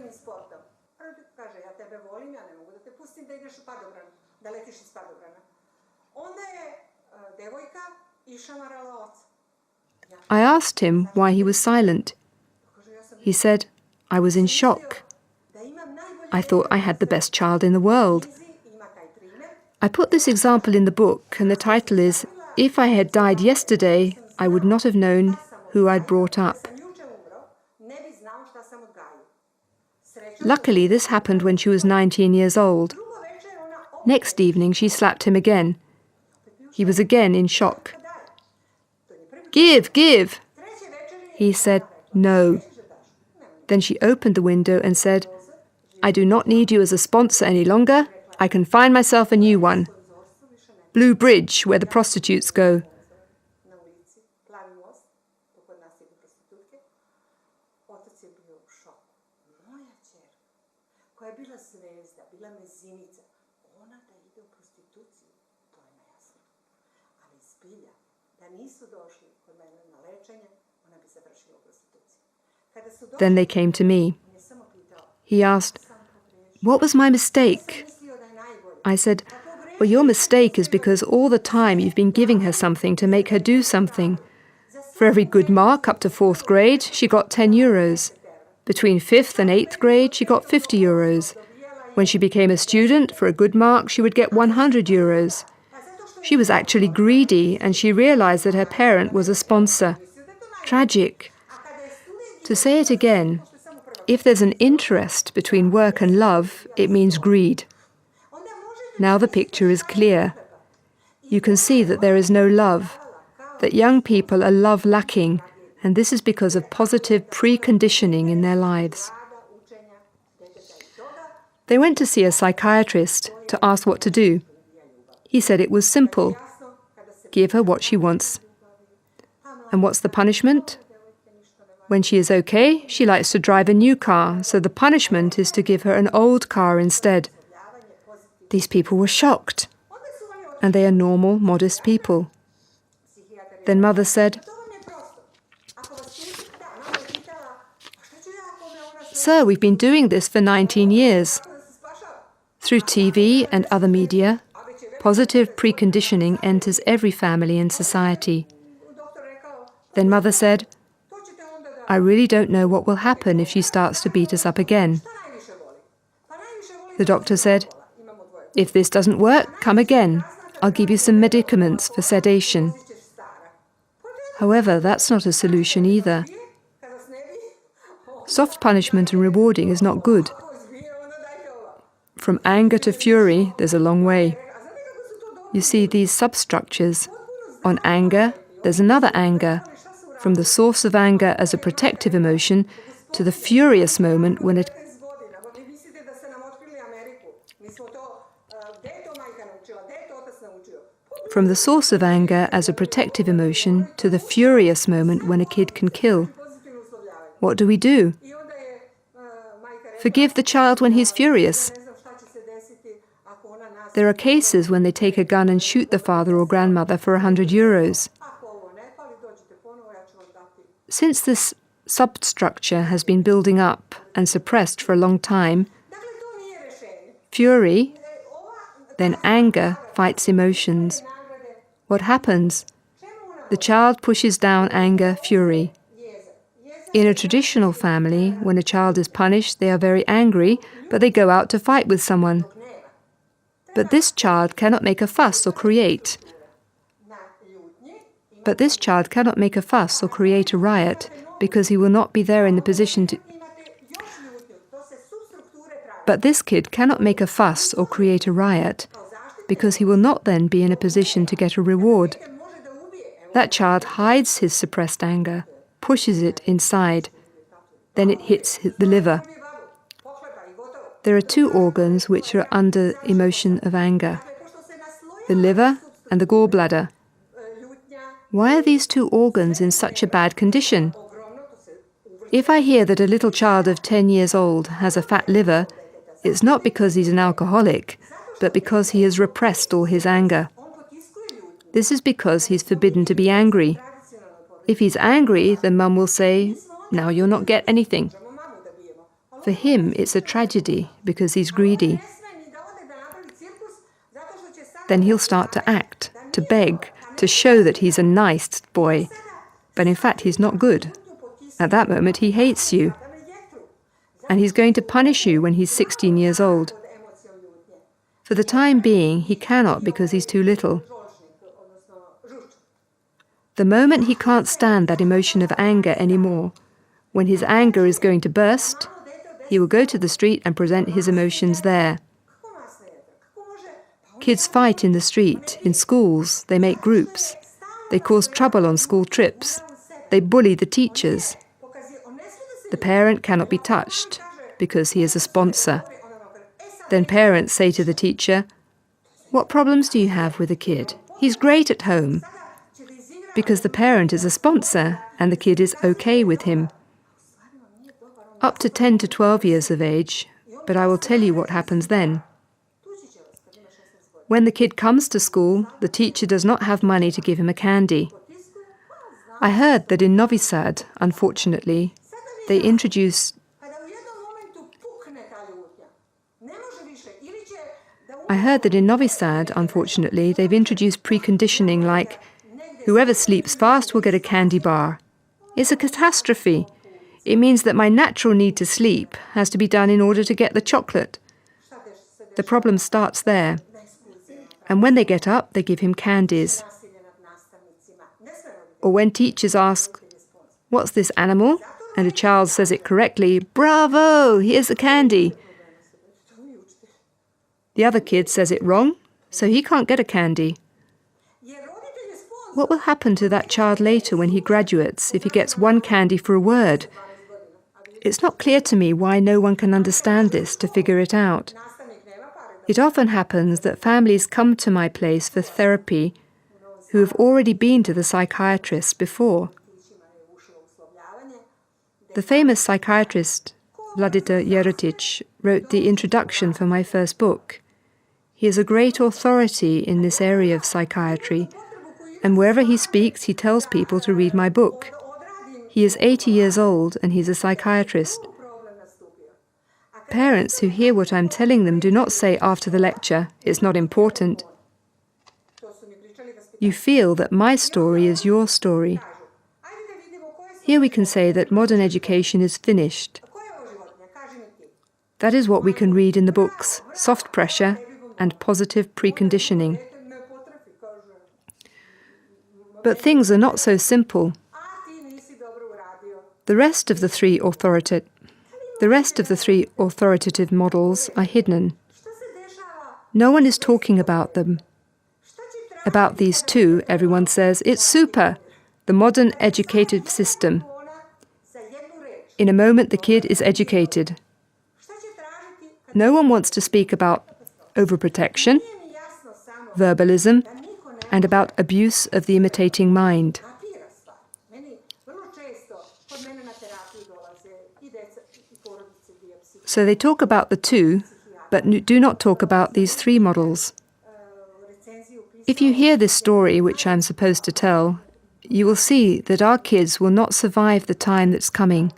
Speaker 1: I asked him why he was silent. He said, I was in shock. I thought I had the best child in the world. I put this example in the book, and the title is, If I had died yesterday, I would not have known who I'd brought up. Luckily, this happened when she was 19 years old. Next evening, she slapped him again. He was again in shock. "Give, give!" He said, "No." Then she opened the window and said, "I do not need you as a sponsor any longer. I can find myself a new one. Blue Bridge, where the prostitutes go." Then they came to me. He asked, "What was my mistake?" I said, "Well, your mistake is because all the time you've been giving her something to make her do something. For every good mark up to 4th grade, she got 10 euros. Between 5th and 8th grade, she got 50 euros. When she became a student, for a good mark, she would get 100 euros. She was actually greedy, and she realized that her parent was a sponsor. Tragic. To say it again, if there's an interest between work and love, it means greed. Now the picture is clear. You can see that there is no love, that young people are love-lacking, and this is because of positive preconditioning in their lives. They went to see a psychiatrist to ask what to do. He said it was simple. Give her what she wants. And what's the punishment? When she is okay, she likes to drive a new car, so the punishment is to give her an old car instead. These people were shocked. And they are normal, modest people. Then Mother said, "Sir, we've been doing this for 19 years. Through TV and other media, positive preconditioning enters every family and society." Then Mother said, "I really don't know what will happen if she starts to beat us up again." The doctor said, "If this doesn't work, come again. I'll give you some medicaments for sedation." However, that's not a solution either. Soft punishment and rewarding is not good. From anger to fury, there's a long way. You see these substructures. On anger, there's another anger. From the source of anger as a protective emotion to the furious moment when it... From the source of anger as a protective emotion to the furious moment when a kid can kill. What do we do? Forgive the child when he's furious. There are cases when they take a gun and shoot the father or grandmother for 100 euros. Since this substructure has been building up and suppressed for a long time, fury, then anger fights emotions. What happens? The child pushes down anger, fury. In a traditional family, when a child is punished, they are very angry, but they go out to fight with someone. But this child cannot make a fuss or create. But this child cannot make a fuss or create a riot, because he will not be there in the position to... But this kid cannot make a fuss or create a riot, because he will not then be in a position to get a reward. That child hides his suppressed anger, pushes it inside. Then it hits the liver. There are two organs which are under emotion of anger: the liver and the gallbladder. Why are these two organs in such a bad condition? If I hear that a little child of 10 years old has a fat liver, it's not because he's an alcoholic, but because he has repressed all his anger. This is because he's forbidden to be angry. If he's angry, then Mum will say, "Now you'll not get anything." For him, it's a tragedy because he's greedy. Then he'll start to act, to beg, to show that he's a nice boy. But in fact, he's not good. At that moment, he hates you. and he's going to punish you when he's 16 years old. For the time being, he cannot because he's too little. The moment he can't stand that emotion of anger anymore, when his anger is going to burst, he will go to the street and present his emotions there. Kids fight in the street, in schools, they make groups. They cause trouble on school trips. They bully the teachers. The parent cannot be touched because he is a sponsor. Then parents say to the teacher, "What problems do you have with the kid? He's great at home." Because the parent is a sponsor and the kid is okay with him. Up to 10 to 12 years of age, but I will tell you what happens then. When the kid comes to school, the teacher does not have money to give him a candy. I heard that in Novi Sad, unfortunately, they've introduced preconditioning like, whoever sleeps fast will get a candy bar. It's a catastrophe. It means that my natural need to sleep has to be done in order to get the chocolate. The problem starts there. And when they get up, they give him candies. Or when teachers ask, "What's this animal?" and a child says it correctly, "Bravo, here's a candy." The other kid says it wrong, so he can't get a candy. What will happen to that child later when he graduates if he gets one candy for a word? It's not clear to me why no one can understand this to figure it out. It often happens that families come to my place for therapy who have already been to the psychiatrist before. The famous psychiatrist, Vladimir Jerotic, wrote the introduction for my first book. He is a great authority in this area of psychiatry, and wherever he speaks, he tells people to read my book. He is 80 years old and he's a psychiatrist. Parents who hear what I'm telling them do not say after the lecture, "It's not important." You feel that my story is your story. Here we can say that modern education is finished. That is what we can read in the books, soft pressure and positive preconditioning. But things are not so simple. The rest of the three authoritative models are hidden. No one is talking about them. About these two, everyone says, "It's super, the modern educative system." In a moment, the kid is educated. No one wants to speak about overprotection, verbalism, and about abuse of the imitating mind. So they talk about the two, but do not talk about these three models. If you hear this story, which I'm supposed to tell, you will see that our kids will not survive the time that's coming.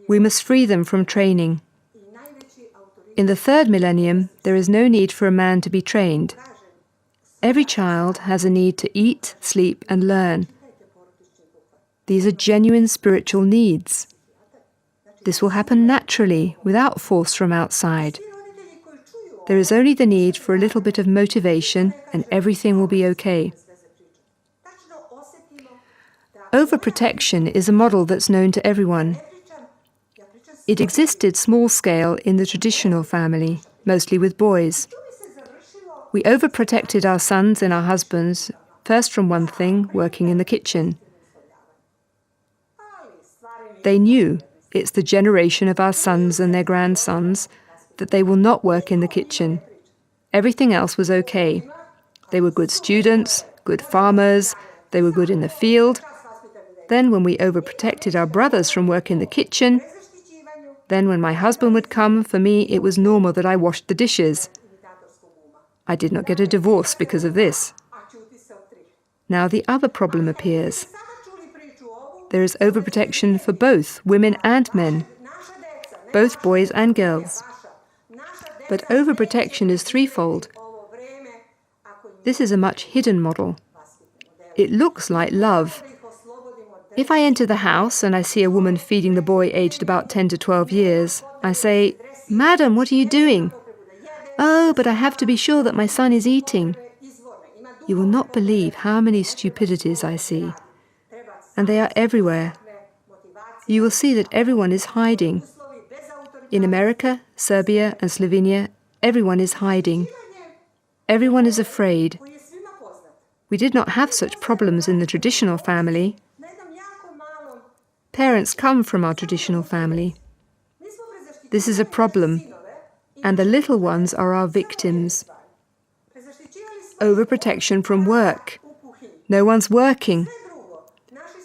Speaker 1: We must free them from training. In the third millennium, there is no need for a man to be trained. Every child has a need to eat, sleep, and learn. These are genuine spiritual needs. This will happen naturally, without force from outside. There is only the need for a little bit of motivation, and everything will be okay. Overprotection is a model that's known to everyone. It existed small-scale in the traditional family, mostly with boys. We overprotected our sons and our husbands, first from one thing, working in the kitchen. They knew, it's the generation of our sons and their grandsons, that they will not work in the kitchen. Everything else was okay. They were good students, good farmers, they were good in the field. Then when we overprotected our brothers from work in the kitchen, then when my husband would come, for me it was normal that I washed the dishes. I did not get a divorce because of this. Now the other problem appears. There is overprotection for both women and men, both boys and girls. But overprotection is threefold. This is a much hidden model. It looks like love. If I enter the house and I see a woman feeding the boy aged about 10 to 12 years, I say, "Madam, what are you doing?" "Oh, but I have to be sure that my son is eating." You will not believe how many stupidities I see. And they are everywhere. You will see that everyone is hiding. In America, Serbia and Slovenia, everyone is hiding. Everyone is afraid. We did not have such problems in the traditional family. Parents come from our traditional family. This is a problem, and the little ones are our victims. Overprotection from work. No one's working.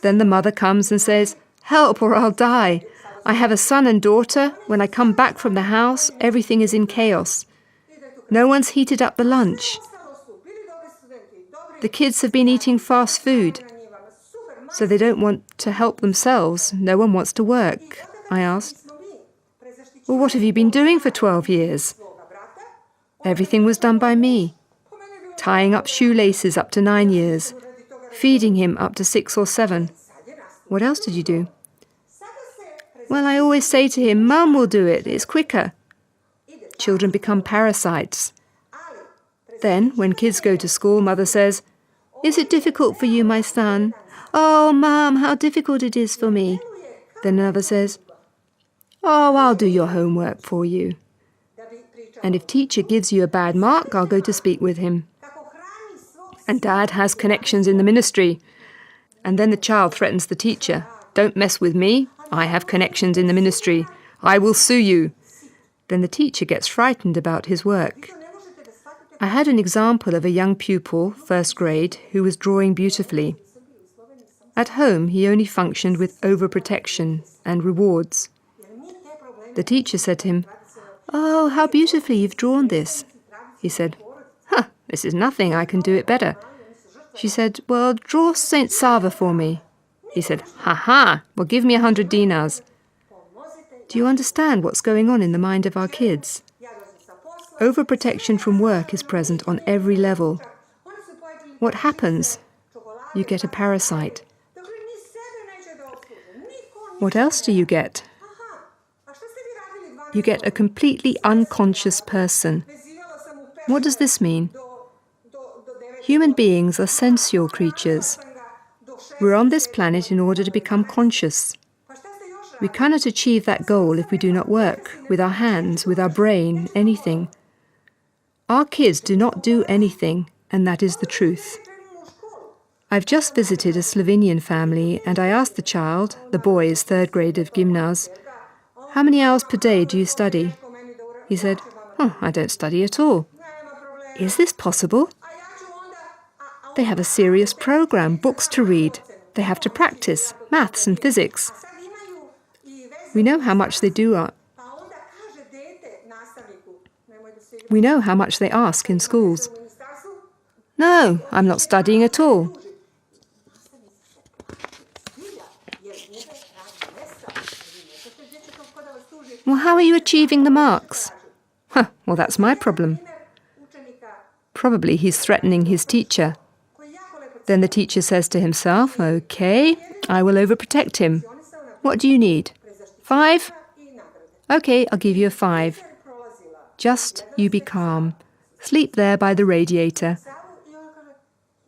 Speaker 1: Then the mother comes and says, "Help or I'll die. I have a son and daughter. When I come back from the house, everything is in chaos. No one's heated up the lunch. The kids have been eating fast food. So they don't want to help themselves. No one wants to work." I asked, "Well, what have you been doing for 12 years?" "Everything was done by me. Tying up shoelaces up to 9 years. Feeding him up to 6 or 7. "What else did you do?" "Well, I always say to him, 'Mum will do it, it's quicker.' Children become parasites. Then, when kids go to school, mother says, 'Is it difficult for you, my son?' 'Oh, Mum, how difficult it is for me.' Then another says, 'Oh, I'll do your homework for you. And if teacher gives you a bad mark, I'll go to speak with him. And Dad has connections in the ministry.' And then the child threatens the teacher. 'Don't mess with me. I have connections in the ministry. I will sue you.' Then the teacher gets frightened about his work. I had an example of a young pupil, first grade, who was drawing beautifully. At home, he only functioned with overprotection and rewards. The teacher said to him, "Oh, how beautifully you've drawn this." He said, "Huh, this is nothing, I can do it better." She said, "Well, draw Saint Sava for me." He said, "Ha, well, give me 100 dinars. Do you understand what's going on in the mind of our kids? Overprotection from work is present on every level. What happens? You get a parasite. What else do you get? You get a completely unconscious person. What does this mean? Human beings are sensual creatures. We're on this planet in order to become conscious. We cannot achieve that goal if we do not work, with our hands, with our brain, anything. Our kids do not do anything, and that is the truth. I've just visited a Slovenian family, and I asked the child, the boy is 3rd grade of gymnase, "How many hours per day do you study?" He said, "I don't study at all." Is this possible? They have a serious program, books to read. They have to practice, maths and physics. We know how much they do. We know how much they ask in schools. "No, I'm not studying at all." "Well, how are you achieving the marks?" Well, that's my problem. Probably he's threatening his teacher. Then the teacher says to himself, "Okay, I will overprotect him. What do you need? 5? Okay, I'll give you a 5. Just you be calm. Sleep there by the radiator."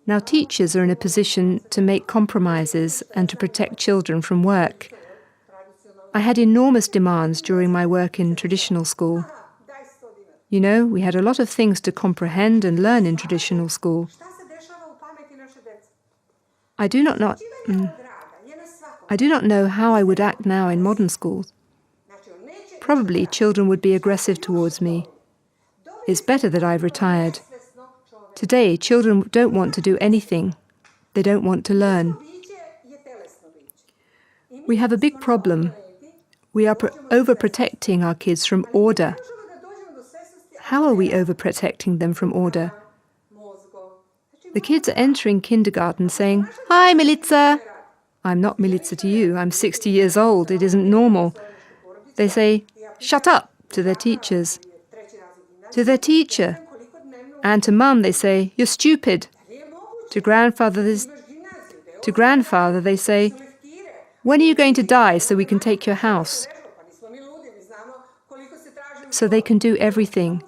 Speaker 1: Now teachers are in a position to make compromises and to protect children from work. I had enormous demands during my work in traditional school. You know, we had a lot of things to comprehend and learn in traditional school. I do not know how I would act now in modern schools. Probably children would be aggressive towards me. It's better that I've retired. Today, children don't want to do anything. They don't want to learn. We have a big problem. We are overprotecting our kids from order. How are we overprotecting them from order? The kids are entering kindergarten saying, "Hi, Milica." I'm not Milica to you. I'm 60 years old. It isn't normal. They say, "Shut up," to their teachers. To their teacher. And to Mum they say, "You're stupid." To grandfather they say, When are you going to die so we can take your house? So they can do everything.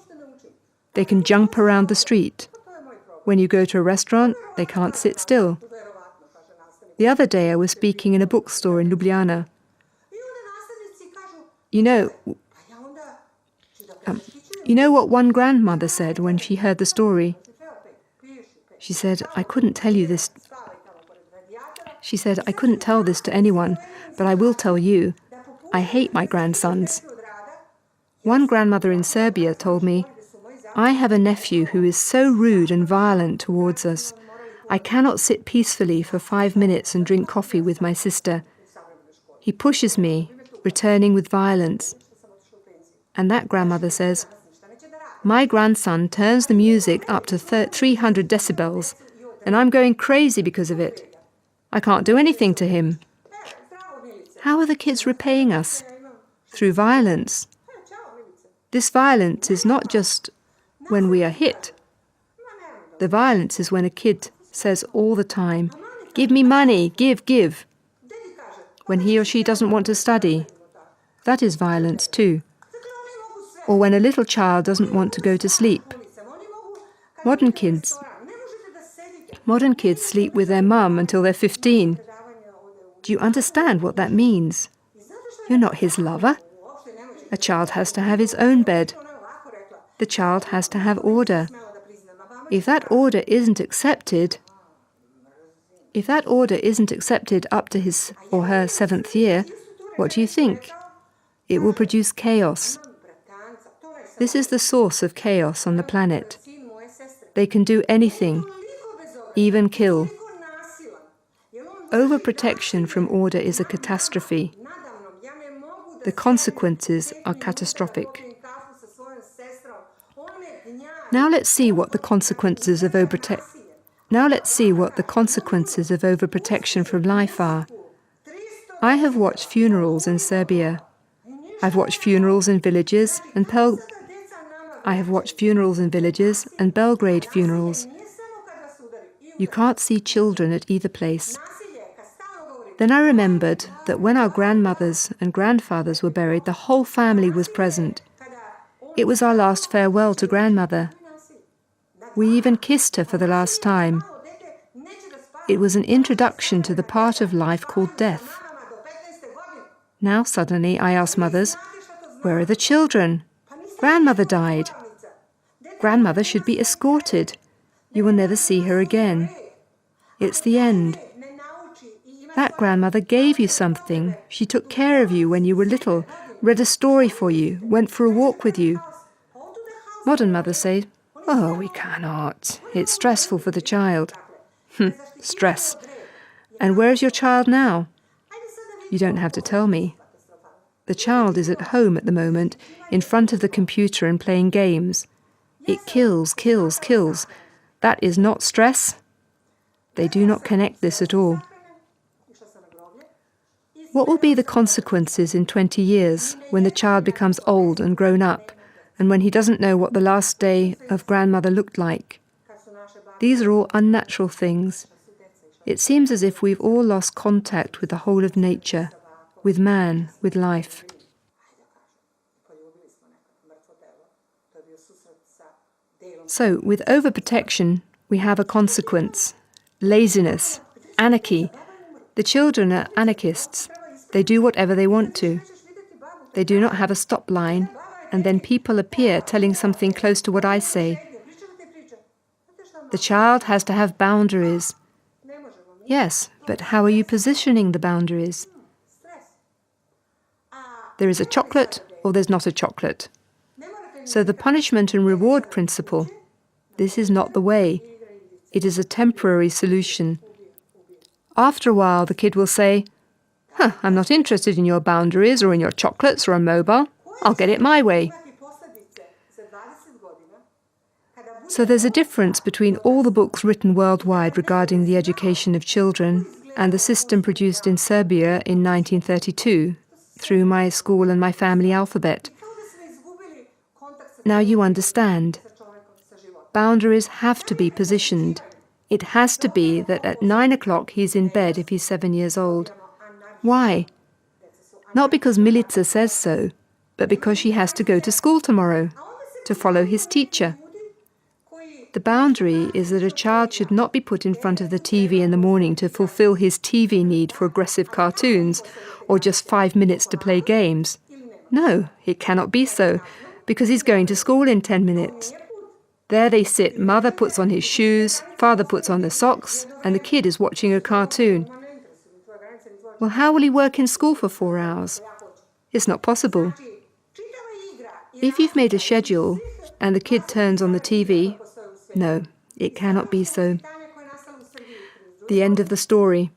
Speaker 1: They can jump around the street. When you go to a restaurant, they can't sit still. The other day I was speaking in a bookstore in Ljubljana. You know what one grandmother said when she heard the story? She said, I couldn't tell this to anyone, but I will tell you. I hate my grandsons. One grandmother in Serbia told me, I have a nephew who is so rude and violent towards us. I cannot sit peacefully for 5 minutes and drink coffee with my sister. He pushes me, returning with violence. And that grandmother says, my grandson turns the music up to 300 decibels, and I'm going crazy because of it. I can't do anything to him. How are the kids repaying us? Through violence. This violence is not just when we are hit. The violence is when a kid says all the time, give me money, give. When he or she doesn't want to study. That is violence too. Or when a little child doesn't want to go to sleep. Modern kids sleep with their mum until they're 15. Do you understand what that means? You're not his lover. A child has to have his own bed. The child has to have order. If that order isn't accepted up to his or her 7th year, what do you think? It will produce chaos. This is the source of chaos on the planet. They can do anything, even kill. Overprotection from order is a catastrophe. The consequences are catastrophic. Now let's see what the consequences of overprotection from life are. I have watched funerals in Serbia. I've watched funerals in villages and Belgrade funerals. You can't see children at either place. Then I remembered that when our grandmothers and grandfathers were buried, the whole family was present. It was our last farewell to grandmother. We even kissed her for the last time. It was an introduction to the part of life called death. Now suddenly I ask mothers, where are the children? Grandmother died. Grandmother should be escorted. You will never see her again. It's the end. That grandmother gave you something. She took care of you when you were little, read a story for you, went for a walk with you. Modern mothers say, oh, we cannot. It's stressful for the child. Stress. And where is your child now? You don't have to tell me. The child is at home at the moment, in front of the computer and playing games. It kills. That is not stress. They do not connect this at all. What will be the consequences in 20 years when the child becomes old and grown up, and when he doesn't know what the last day of grandmother looked like? These are all unnatural things. It seems as if we've all lost contact with the whole of nature, with man, with life. So, with overprotection, we have a consequence. Laziness, anarchy. The children are anarchists. They do whatever they want to. They do not have a stop line, and then people appear telling something close to what I say. The child has to have boundaries. Yes, but how are you positioning the boundaries? There is a chocolate or there's not a chocolate. So the punishment and reward principle, this is not the way. It is a temporary solution. After a while, the kid will say, I'm not interested in your boundaries or in your chocolates or a mobile. I'll get it my way. So there's a difference between all the books written worldwide regarding the education of children and the system produced in Serbia in 1932 through my school and my family alphabet. Now you understand. Boundaries have to be positioned. It has to be that at 9 o'clock he's in bed if he's 7 years old. Why? Not because Milica says so, but because she has to go to school tomorrow, to follow his teacher. The boundary is that a child should not be put in front of the TV in the morning to fulfill his TV need for aggressive cartoons, or just 5 minutes to play games. No, it cannot be so, because he's going to school in 10 minutes. There they sit, mother puts on his shoes, father puts on the socks, and the kid is watching a cartoon. Well, how will he work in school for 4 hours? It's not possible. If you've made a schedule and the kid turns on the TV, no, it cannot be so. The end of the story.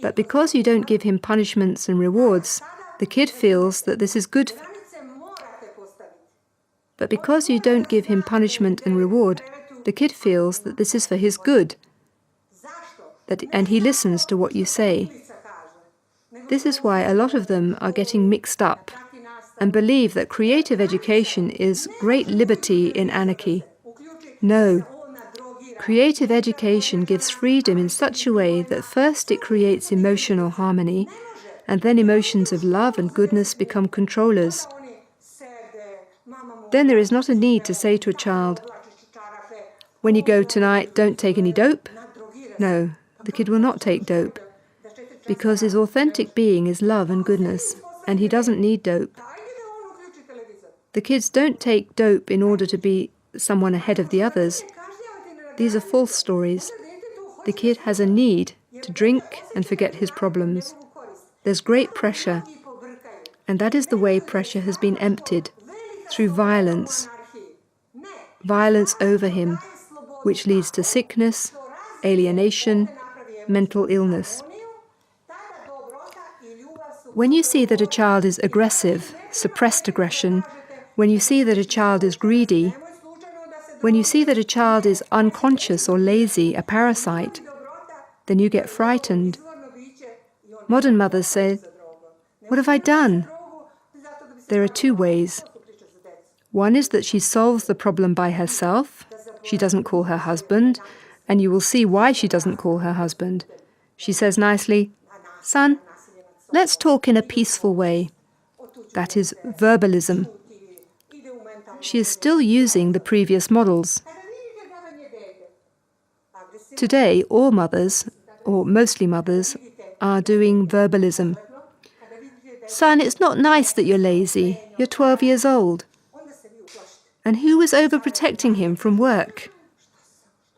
Speaker 1: But because you don't give him punishments and rewards, the kid feels that this is good. But because you don't give him punishment and reward, the kid feels that this is for his good, and he listens to what you say. This is why a lot of them are getting mixed up and believe that creative education is great liberty in anarchy. No. Creative education gives freedom in such a way that first it creates emotional harmony, and then emotions of love and goodness become controllers. Then there is not a need to say to a child, "When you go tonight, don't take any dope." No, the kid will not take dope, because his authentic being is love and goodness, and he doesn't need dope. The kids don't take dope in order to be someone ahead of the others. These are false stories. The kid has a need to drink and forget his problems. There's great pressure, and that is the way pressure has been emptied, through violence. Violence over him, which leads to sickness, alienation, mental illness. When you see that a child is aggressive, suppressed aggression, when you see that a child is greedy, when you see that a child is unconscious or lazy, a parasite, then you get frightened. Modern mothers say, "What have I done?" There are two ways. One is that she solves the problem by herself. She doesn't call her husband, and you will see why she doesn't call her husband. She says nicely, "Son, let's talk in a peaceful way." That is verbalism. She is still using the previous models. Today, all mothers, or mostly mothers, are doing verbalism. "Son, it's not nice that you're lazy. You're 12 years old." And who was overprotecting him from work?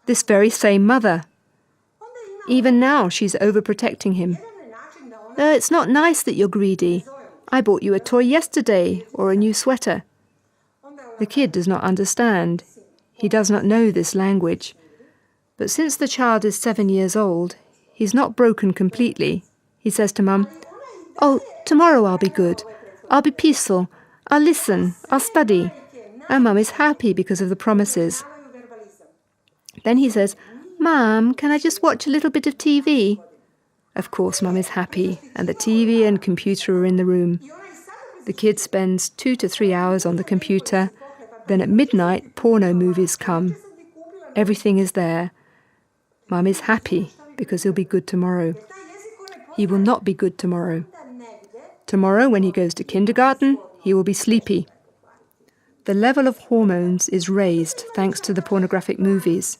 Speaker 1: This very same mother. Even now, she's overprotecting him. It's not nice that you're greedy. I bought you a toy yesterday, or a new sweater." The kid does not understand. He does not know this language. But since the child is 7 years old, he's not broken completely. He says to Mum, "Oh, tomorrow I'll be good. I'll be peaceful. I'll listen. I'll study." And Mum is happy because of the promises. Then he says, "Mum, can I just watch a little bit of TV?" Of course, Mum is happy, and the TV and computer are in the room. The kid spends 2 to 3 hours on the computer. Then at midnight, porno movies come. Everything is there. Mum is happy because he'll be good tomorrow. He will not be good tomorrow. Tomorrow, when he goes to kindergarten, he will be sleepy. The level of hormones is raised thanks to the pornographic movies.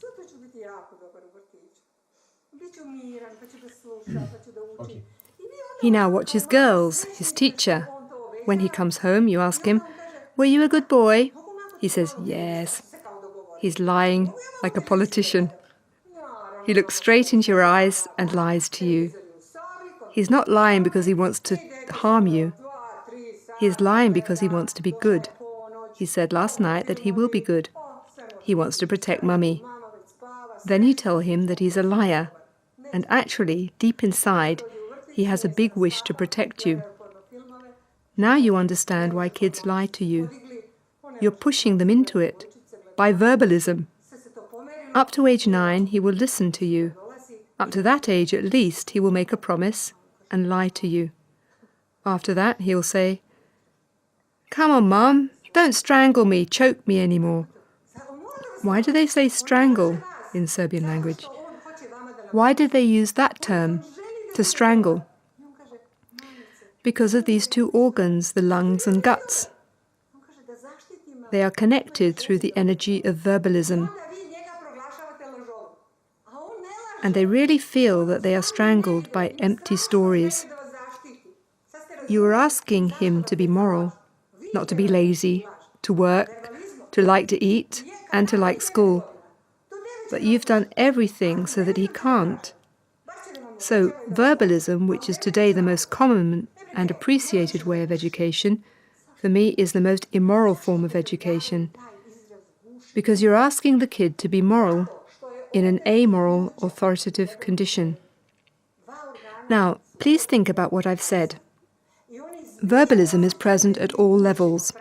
Speaker 1: He now watches girls, his teacher. When he comes home, you ask him, "Were you a good boy?" He says, "Yes." He's lying like a politician. He looks straight into your eyes and lies to you. He's not lying because he wants to harm you. He is lying because he wants to be good. He said last night that he will be good. He wants to protect Mummy. Then you tell him that he's a liar. And actually, deep inside, he has a big wish to protect you. Now you understand why kids lie to you. You're pushing them into it, by verbalism. Up to age 9, he will listen to you. Up to that age, at least, he will make a promise and lie to you. After that, he'll say, "Come on, Mum, don't strangle me, choke me anymore." Why do they say strangle in Serbian language? Why did they use that term, to strangle? Because of these two organs, the lungs and guts. They are connected through the energy of verbalism. And they really feel that they are strangled by empty stories. You are asking him to be moral, not to be lazy, to work, to like to eat, and to like school. But you've done everything so that he can't. So verbalism, which is today the most common and appreciated way of education, for me is the most immoral form of education. Because you're asking the kid to be moral in an amoral, authoritative condition. Now, please think about what I've said. Verbalism is present at all levels.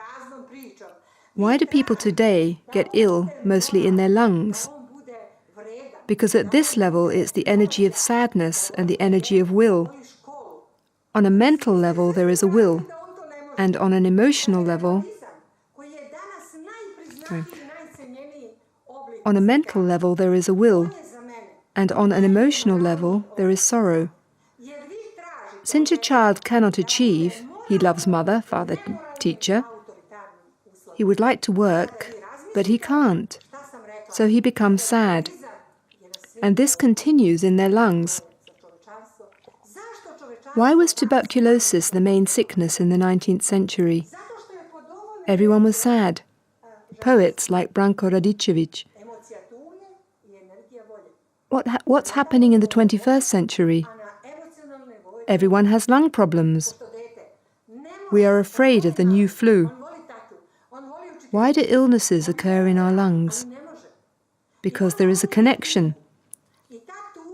Speaker 1: Why do people today get ill mostly in their lungs? Because at this level it's the energy of sadness and the energy of will. On a mental level there is a will, and on an emotional level, there is a will, and on an emotional level there is sorrow. Since a child cannot achieve, he loves mother, father, teacher. He would like to work, but he can't. So he becomes sad. And this continues in their lungs. Why was tuberculosis the main sickness in the 19th century? Everyone was sad. Poets like Branko Radičević. What's happening in the 21st century? Everyone has lung problems. We are afraid of the new flu. Why do illnesses occur in our lungs? Because there is a connection.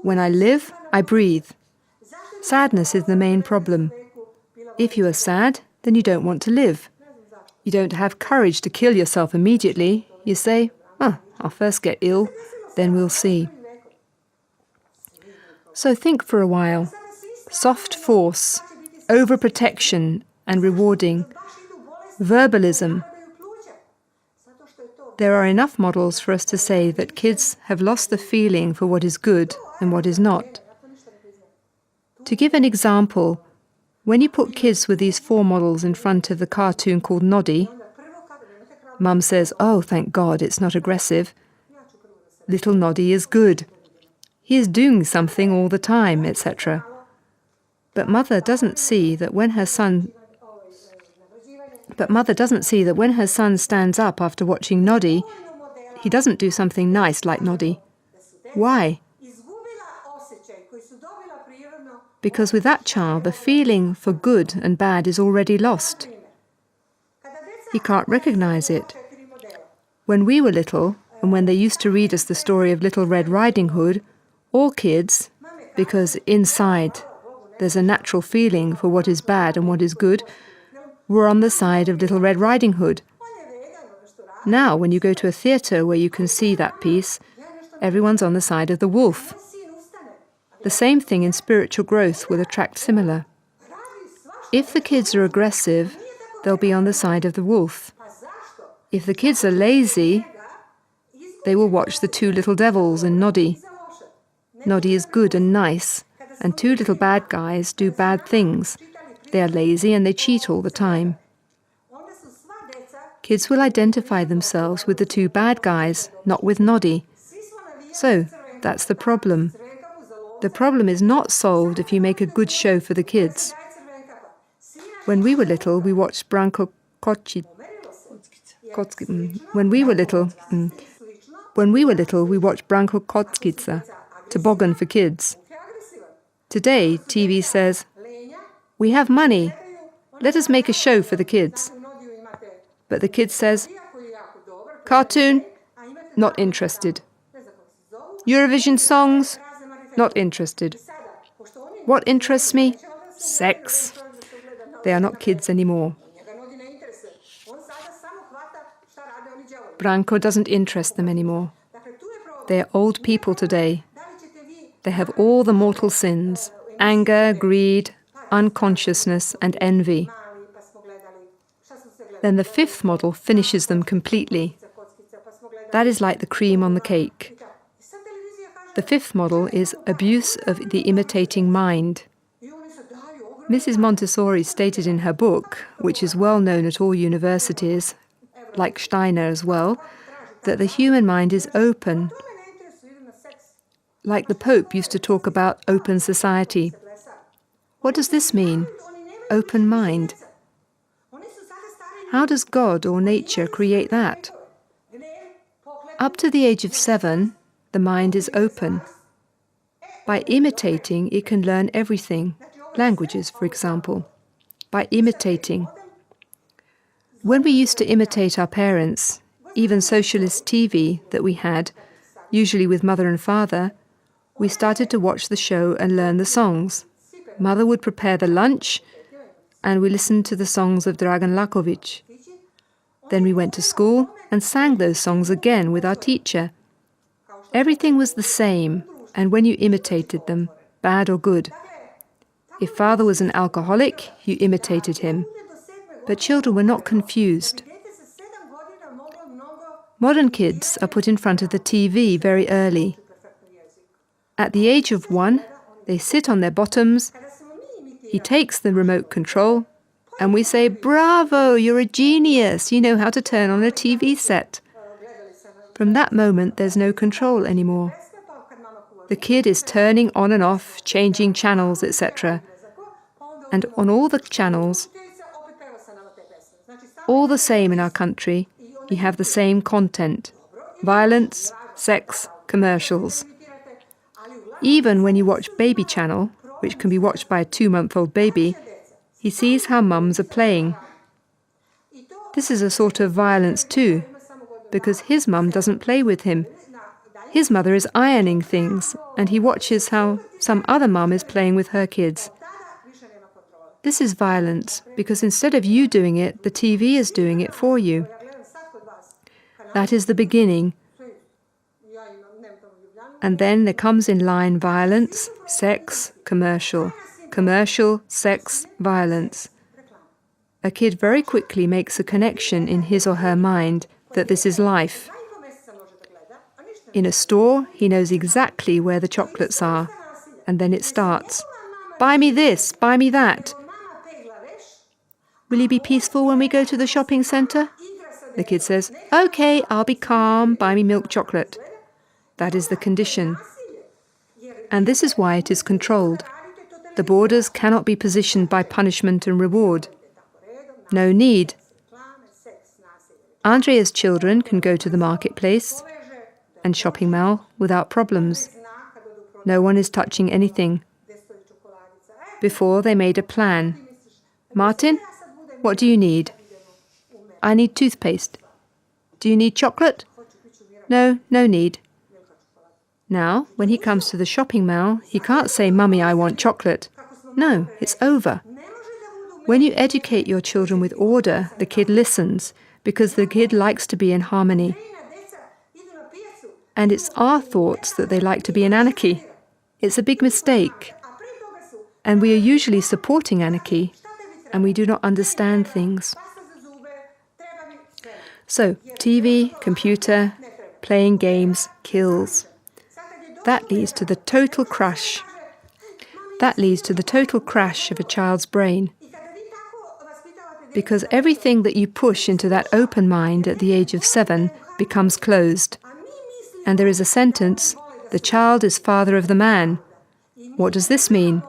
Speaker 1: When I live, I breathe. Sadness is the main problem. If you are sad, then you don't want to live. You don't have courage to kill yourself immediately. You say, I'll first get ill, then we'll see. So think for a while. Soft force, overprotection and rewarding, verbalism. There are enough models for us to say that kids have lost the feeling for what is good and what is not. To give an example, when you put kids with these 4 models in front of the cartoon called Noddy, Mum says, "Oh, thank God, it's not aggressive. Little Noddy is good. He is doing something all the time, etc." But mother doesn't see that when her son stands up after watching Noddy, he doesn't do something nice like Noddy. Why? Because with that child, the feeling for good and bad is already lost. He can't recognize it. When we were little, and when they used to read us the story of Little Red Riding Hood, all kids, because inside there's a natural feeling for what is bad and what is good, were on the side of Little Red Riding Hood. Now, when you go to a theatre where you can see that piece, everyone's on the side of the wolf. The same thing in spiritual growth will attract similar. If the kids are aggressive, they'll be on the side of the wolf. If the kids are lazy, they will watch the 2 little devils in Noddy. Noddy is good and nice, and 2 little bad guys do bad things. They are lazy and they cheat all the time. Kids will identify themselves with the 2 bad guys, not with Noddy. So, that's the problem. The problem is not solved if you make a good show for the kids. When we were little, we watched Branko Kocic. When we were little, we watched Branko Kockica, Toboggan for Kids. Today, TV says, "We have money. Let us make a show for the kids." But the kid says, "Cartoon? Not interested. Eurovision songs? Not interested. What interests me? Sex." They are not kids anymore. Branko doesn't interest them anymore. They are old people today. They have all the mortal sins: anger, greed, unconsciousness and envy. Then the 5th model finishes them completely. That is like the cream on the cake. The 5th model is abuse of the imitating mind. Mrs. Montessori stated in her book, which is well known at all universities, like Steiner as well, that the human mind is open. Like the Pope used to talk about open society. What does this mean? Open mind. How does God or nature create that? Up to the age of 7, the mind is open. By imitating, it can learn everything. Languages, for example. By imitating. When we used to imitate our parents, even socialist TV that we had, usually with mother and father, we started to watch the show and learn the songs. Mother would prepare the lunch, and we listened to the songs of Dragan Lakovic. Then we went to school and sang those songs again with our teacher. Everything was the same, and when you imitated them, bad or good. If father was an alcoholic, you imitated him. But children were not confused. Modern kids are put in front of the TV very early. At the age of 1, they sit on their bottoms, he takes the remote control, and we say, "Bravo, you're a genius, you know how to turn on a TV set." From that moment, there's no control anymore. The kid is turning on and off, changing channels, etc. And on all the channels, all the same in our country, you have the same content. Violence, sex, commercials. Even when you watch Baby Channel, which can be watched by a 2-month-old baby, he sees how mums are playing. This is a sort of violence too, because his mum doesn't play with him. His mother is ironing things, and he watches how some other mum is playing with her kids. This is violence, because instead of you doing it, the TV is doing it for you. That is the beginning. And then there comes in line violence, sex, commercial. Commercial, sex, violence. A kid very quickly makes a connection in his or her mind that this is life. In a store, he knows exactly where the chocolates are, and then it starts. "Buy me this, buy me that." "Will you be peaceful when we go to the shopping centre?" The kid says, "Okay, I'll be calm, buy me milk chocolate." That is the condition. And this is why it is controlled. The borders cannot be positioned by punishment and reward. No need. Andrea's children can go to the marketplace and shopping mall without problems. No one is touching anything. Before, they made a plan. "Martin, what do you need?" "I need toothpaste." "Do you need chocolate?" "No, no need." Now, when he comes to the shopping mall, he can't say, "Mummy, I want chocolate." No, it's over. When you educate your children with order, the kid listens, because the kid likes to be in harmony. And it's our thoughts that they like to be in anarchy. It's a big mistake. And we are usually supporting anarchy, and we do not understand things. So, TV, computer, playing games kills. That leads to the total crash. That leads to the total crash of a child's brain. Because everything that you push into that open mind at the age of 7 becomes closed. And there is a sentence, "The child is father of the man." What does this mean?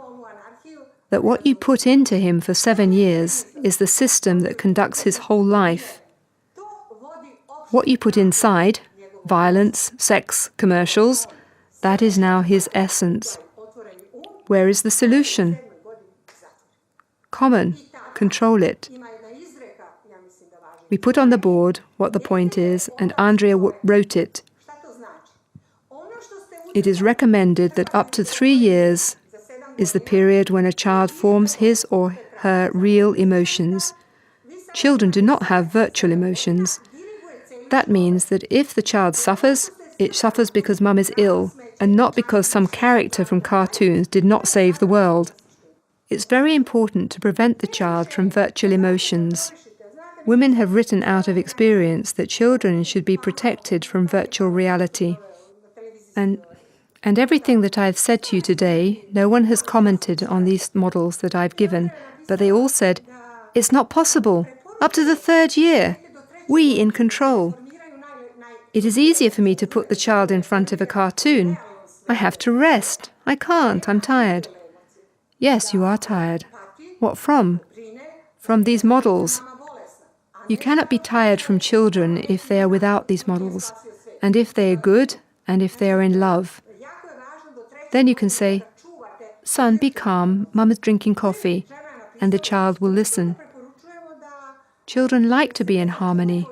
Speaker 1: That what you put into him for 7 years is the system that conducts his whole life. What you put inside, violence, sex, commercials, that is now his essence. Where is the solution? Common. Control it. We put on the board what the point is, and Andrea wrote it. It is recommended that up to 3 years is the period when a child forms his or her real emotions. Children do not have virtual emotions. That means that if the child suffers, it suffers because mum is ill, and not because some character from cartoons did not save the world. It's very important to prevent the child from virtual emotions. Women have written out of experience that children should be protected from virtual reality. And And everything that I've said to you today, no one has commented on these models that I've given, but they all said, "It's not possible. Up to the 3rd year. We in control. It is easier for me to put the child in front of a cartoon. I have to rest. I can't. I'm tired." Yes, you are tired. What from? From these models. You cannot be tired from children if they are without these models, and if they are good, and if they are in love. Then you can say, "Son, be calm, Mama's drinking coffee," and the child will listen. Children like to be in harmony.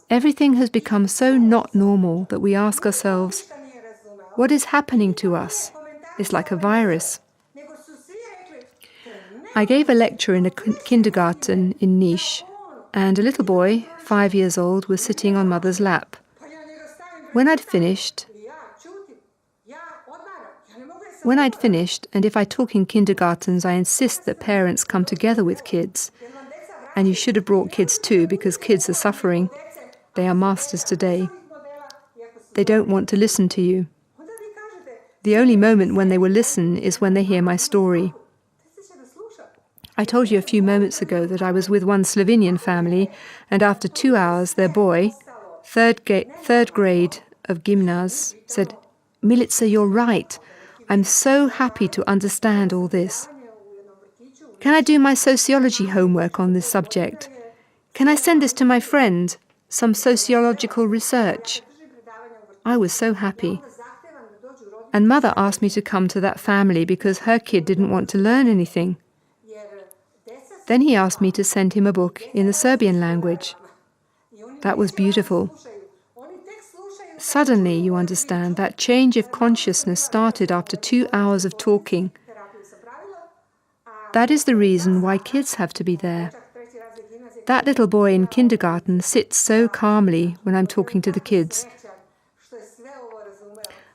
Speaker 1: Everything has become so not normal that we ask ourselves, what is happening to us? It's like a virus. I gave a lecture in a kindergarten in Niš, and a little boy, 5 years old, was sitting on Mother's lap. When I'd finished, and if I talk in kindergartens, I insist that parents come together with kids. And you should have brought kids too, because kids are suffering. They are masters today. They don't want to listen to you. The only moment when they will listen is when they hear my story. I told you a few moments ago that I was with one Slovenian family, and after 2 hours, their boy, third grade of gymnase, said, "Milica, you're right. I'm so happy to understand all this. Can I do my sociology homework on this subject? Can I send this to my friend, some sociological research?" I was so happy. And Mother asked me to come to that family because her kid didn't want to learn anything. Then he asked me to send him a book in the Serbian language. That was beautiful. Suddenly, you understand, that change of consciousness started after 2 hours of talking. That is the reason why kids have to be there. That little boy in kindergarten sits so calmly when I'm talking to the kids.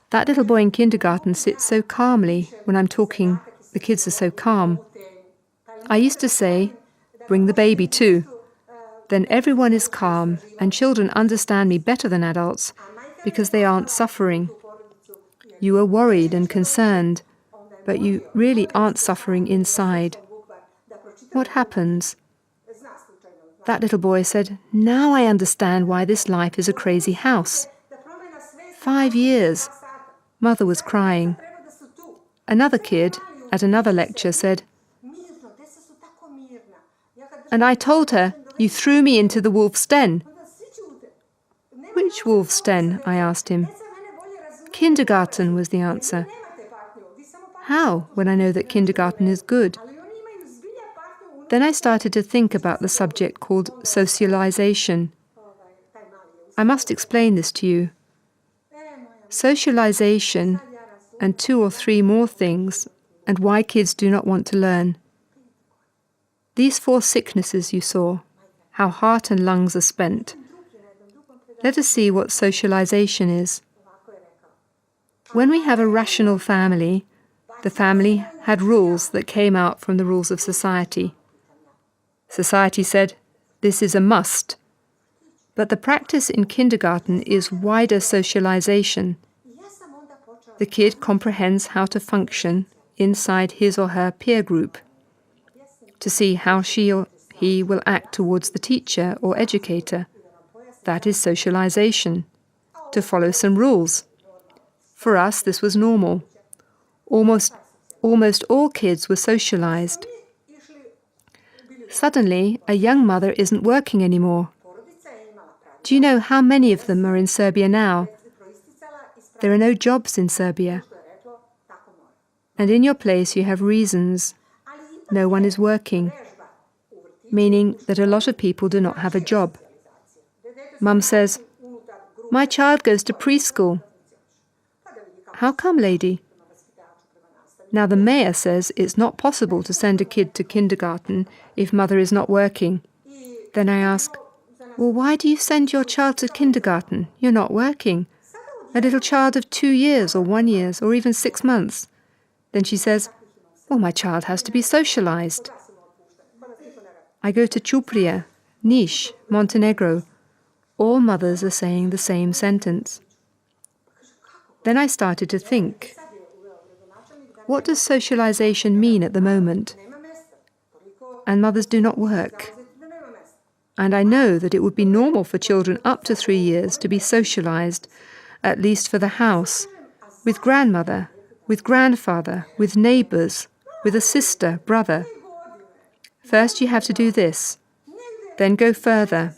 Speaker 1: That little boy in kindergarten sits so calmly when I'm talking. The kids are so calm. I used to say, "Bring the baby too." Then everyone is calm, and children understand me better than adults because they aren't suffering. You are worried and concerned, but you really aren't suffering inside. What happens? That little boy said, "Now I understand why this life is a crazy house." 5 years. Mother was crying. Another kid, at another lecture, said, "And I told her, you threw me into the wolf's den." "Which wolf's den?" I asked him. "Kindergarten," was the answer. How, when I know that kindergarten is good? Then I started to think about the subject called socialization. I must explain this to you. Socialization and 2 or 3 more things, and why kids do not want to learn. These 4 sicknesses you saw, how heart and lungs are spent. Let us see what socialization is. When we have a rational family, the family had rules that came out from the rules of society. Society said, this is a must. But the practice in kindergarten is wider socialization. The kid comprehends how to function inside his or her peer group, to see how she or he will act towards the teacher or educator. That is socialization, to follow some rules. For us, this was normal. Almost all kids were socialized. Suddenly, a young mother isn't working anymore. Do you know how many of them are in Serbia now? There are no jobs in Serbia. And in your place you have reasons. No one is working, meaning that a lot of people do not have a job. Mum says, "My child goes to preschool." "How come, lady?" Now the mayor says it's not possible to send a kid to kindergarten if mother is not working. Then I ask, "Well, why do you send your child to kindergarten? You're not working. A little child of 2 years or 1 year or even 6 months. Then she says, "Well, my child has to be socialized." I go to Ćuprija, Niš, Montenegro. All mothers are saying the same sentence. Then I started to think, what does socialization mean at the moment? And mothers do not work. And I know that it would be normal for children up to 3 years to be socialized, at least for the house, with grandmother, with grandfather, with neighbors, with a sister, brother. First you have to do this, then go further.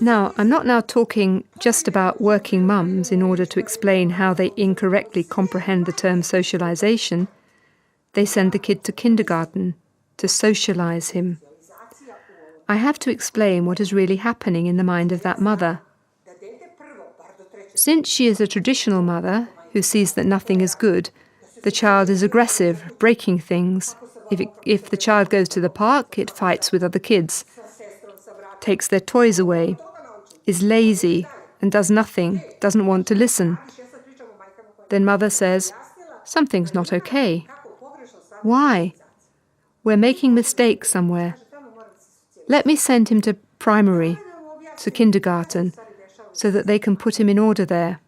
Speaker 1: Now, I'm not now talking just about working mums in order to explain how they incorrectly comprehend the term socialization. They send the kid to kindergarten to socialize him. I have to explain what is really happening in the mind of that mother. Since she is a traditional mother who sees that nothing is good, the child is aggressive, breaking things. If the child goes to the park, it fights with other kids, takes their toys away, is lazy and does nothing, doesn't want to listen. Then mother says, something's not okay. Why? We're making mistakes somewhere. Let me send him to primary, to kindergarten, so that they can put him in order there.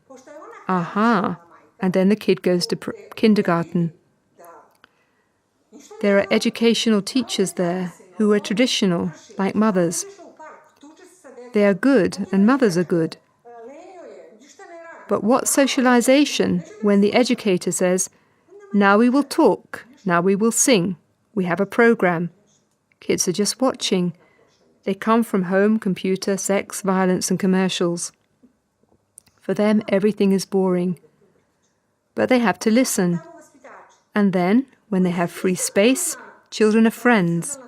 Speaker 1: Aha! And then the kid goes to kindergarten. There are educational teachers there who are traditional, like mothers. They are good, and mothers are good. But what socialization when the educator says, now we will talk, now we will sing, we have a program. Kids are just watching. They come from home, computer, sex, violence and commercials. For them, everything is boring. But they have to listen. And then, when they have free space, children are friends.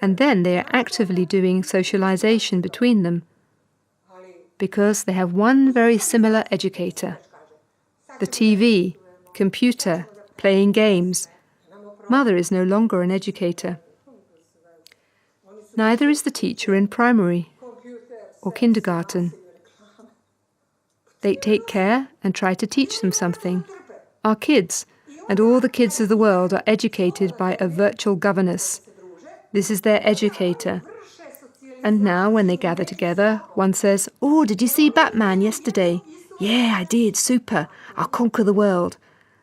Speaker 1: And then they are actively doing socialization between them, because they have one very similar educator. The TV, computer, playing games. Mother is no longer an educator. Neither is the teacher in primary or kindergarten. They take care and try to teach them something. Our kids and all the kids of the world are educated by a virtual governess. This is their educator. And now when they gather together, one says, oh, did you see Batman yesterday? Yeah, I did, super, I'll conquer the world.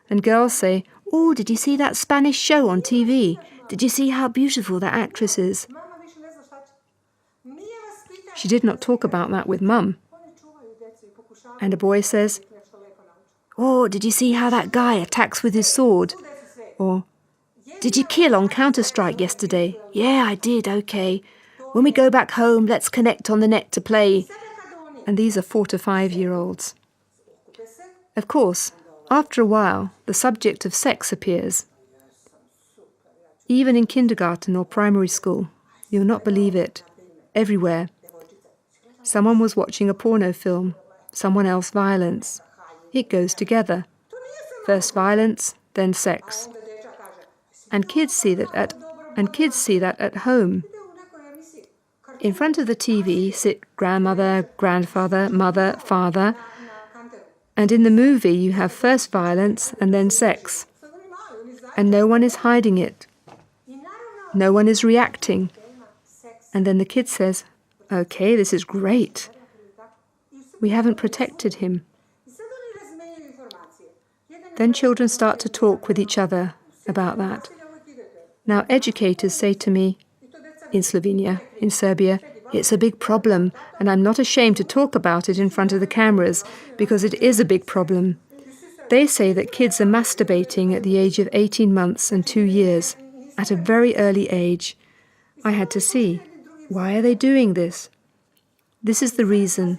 Speaker 1: And girls say, oh, did you see that Spanish show on TV? Did you see how beautiful that actress is? She did not talk about that with Mum. And a boy says, oh, did you see how that guy attacks with his sword? Or, did you kill on Counter-Strike yesterday? Yeah, I did, okay. When we go back home, let's connect on the net to play. And these are 4 to 5-year-olds. Of course, after a while, the subject of sex appears. Even in kindergarten or primary school, you'll not believe it. Everywhere. Someone was watching a porno film, someone else violence. It goes together. First violence, then sex. And kids see that at home. In front of the TV sit grandmother, grandfather, mother, father, and in the movie you have first violence and then sex. And no one is hiding it. No one is reacting. And then the kid says, okay, this is great. We haven't protected him. Then children start to talk with each other about that. Now educators say to me, in Slovenia, in Serbia, it's a big problem, and I'm not ashamed to talk about it in front of the cameras, because it is a big problem. They say that kids are masturbating at the age of 18 months and 2 years, at a very early age. I had to see, why are they doing this? This is the reason.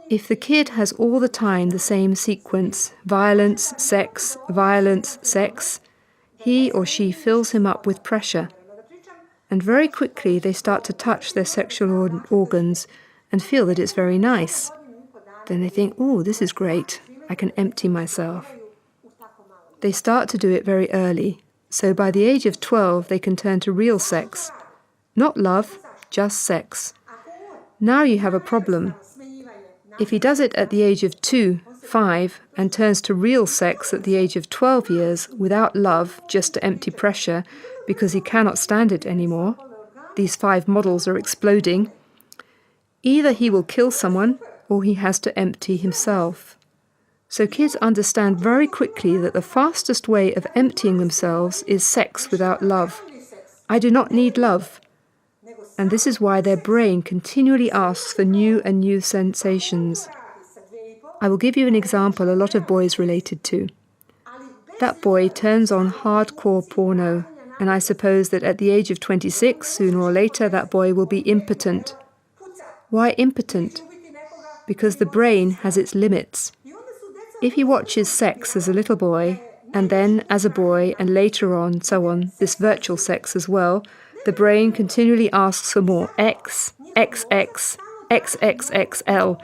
Speaker 1: If the kid has all the time the same sequence, violence, sex, he or she fills him up with pressure. And very quickly they start to touch their sexual organs and feel that it's very nice. Then they think, oh, this is great, I can empty myself. They start to do it very early, so by the age of 12 they can turn to real sex. Not love, just sex. Now you have a problem. If he does it at the age of 2, 5, and turns to real sex at the age of 12 years without love, just to empty pressure, because he cannot stand it anymore, these 5 models are exploding, Either he will kill someone or he has to empty himself. So kids understand very quickly that the fastest way of emptying themselves is sex without love. I do not need love. And this is why their brain continually asks for new and new sensations. I will give you an example a lot of boys related to. That boy turns on hardcore porno, and I suppose that at the age of 26, sooner or later, that boy will be impotent. Why impotent? Because the brain has its limits. If he watches sex as a little boy, and then as a boy, and later on, so on, this virtual sex as well, the brain continually asks for more X, XX, XXXL,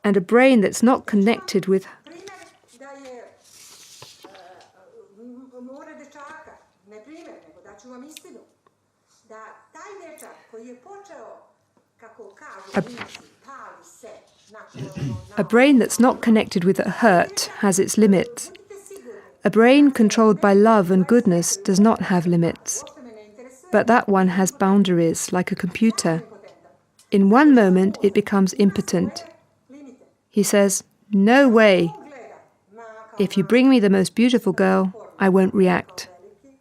Speaker 1: and a brain that's not connected with a brain that's not connected with hurt has its limits. A brain controlled by love and goodness does not have limits. But that one has boundaries, like a computer. In one moment, it becomes impotent. He says, "No way. If you bring me the most beautiful girl, I won't react."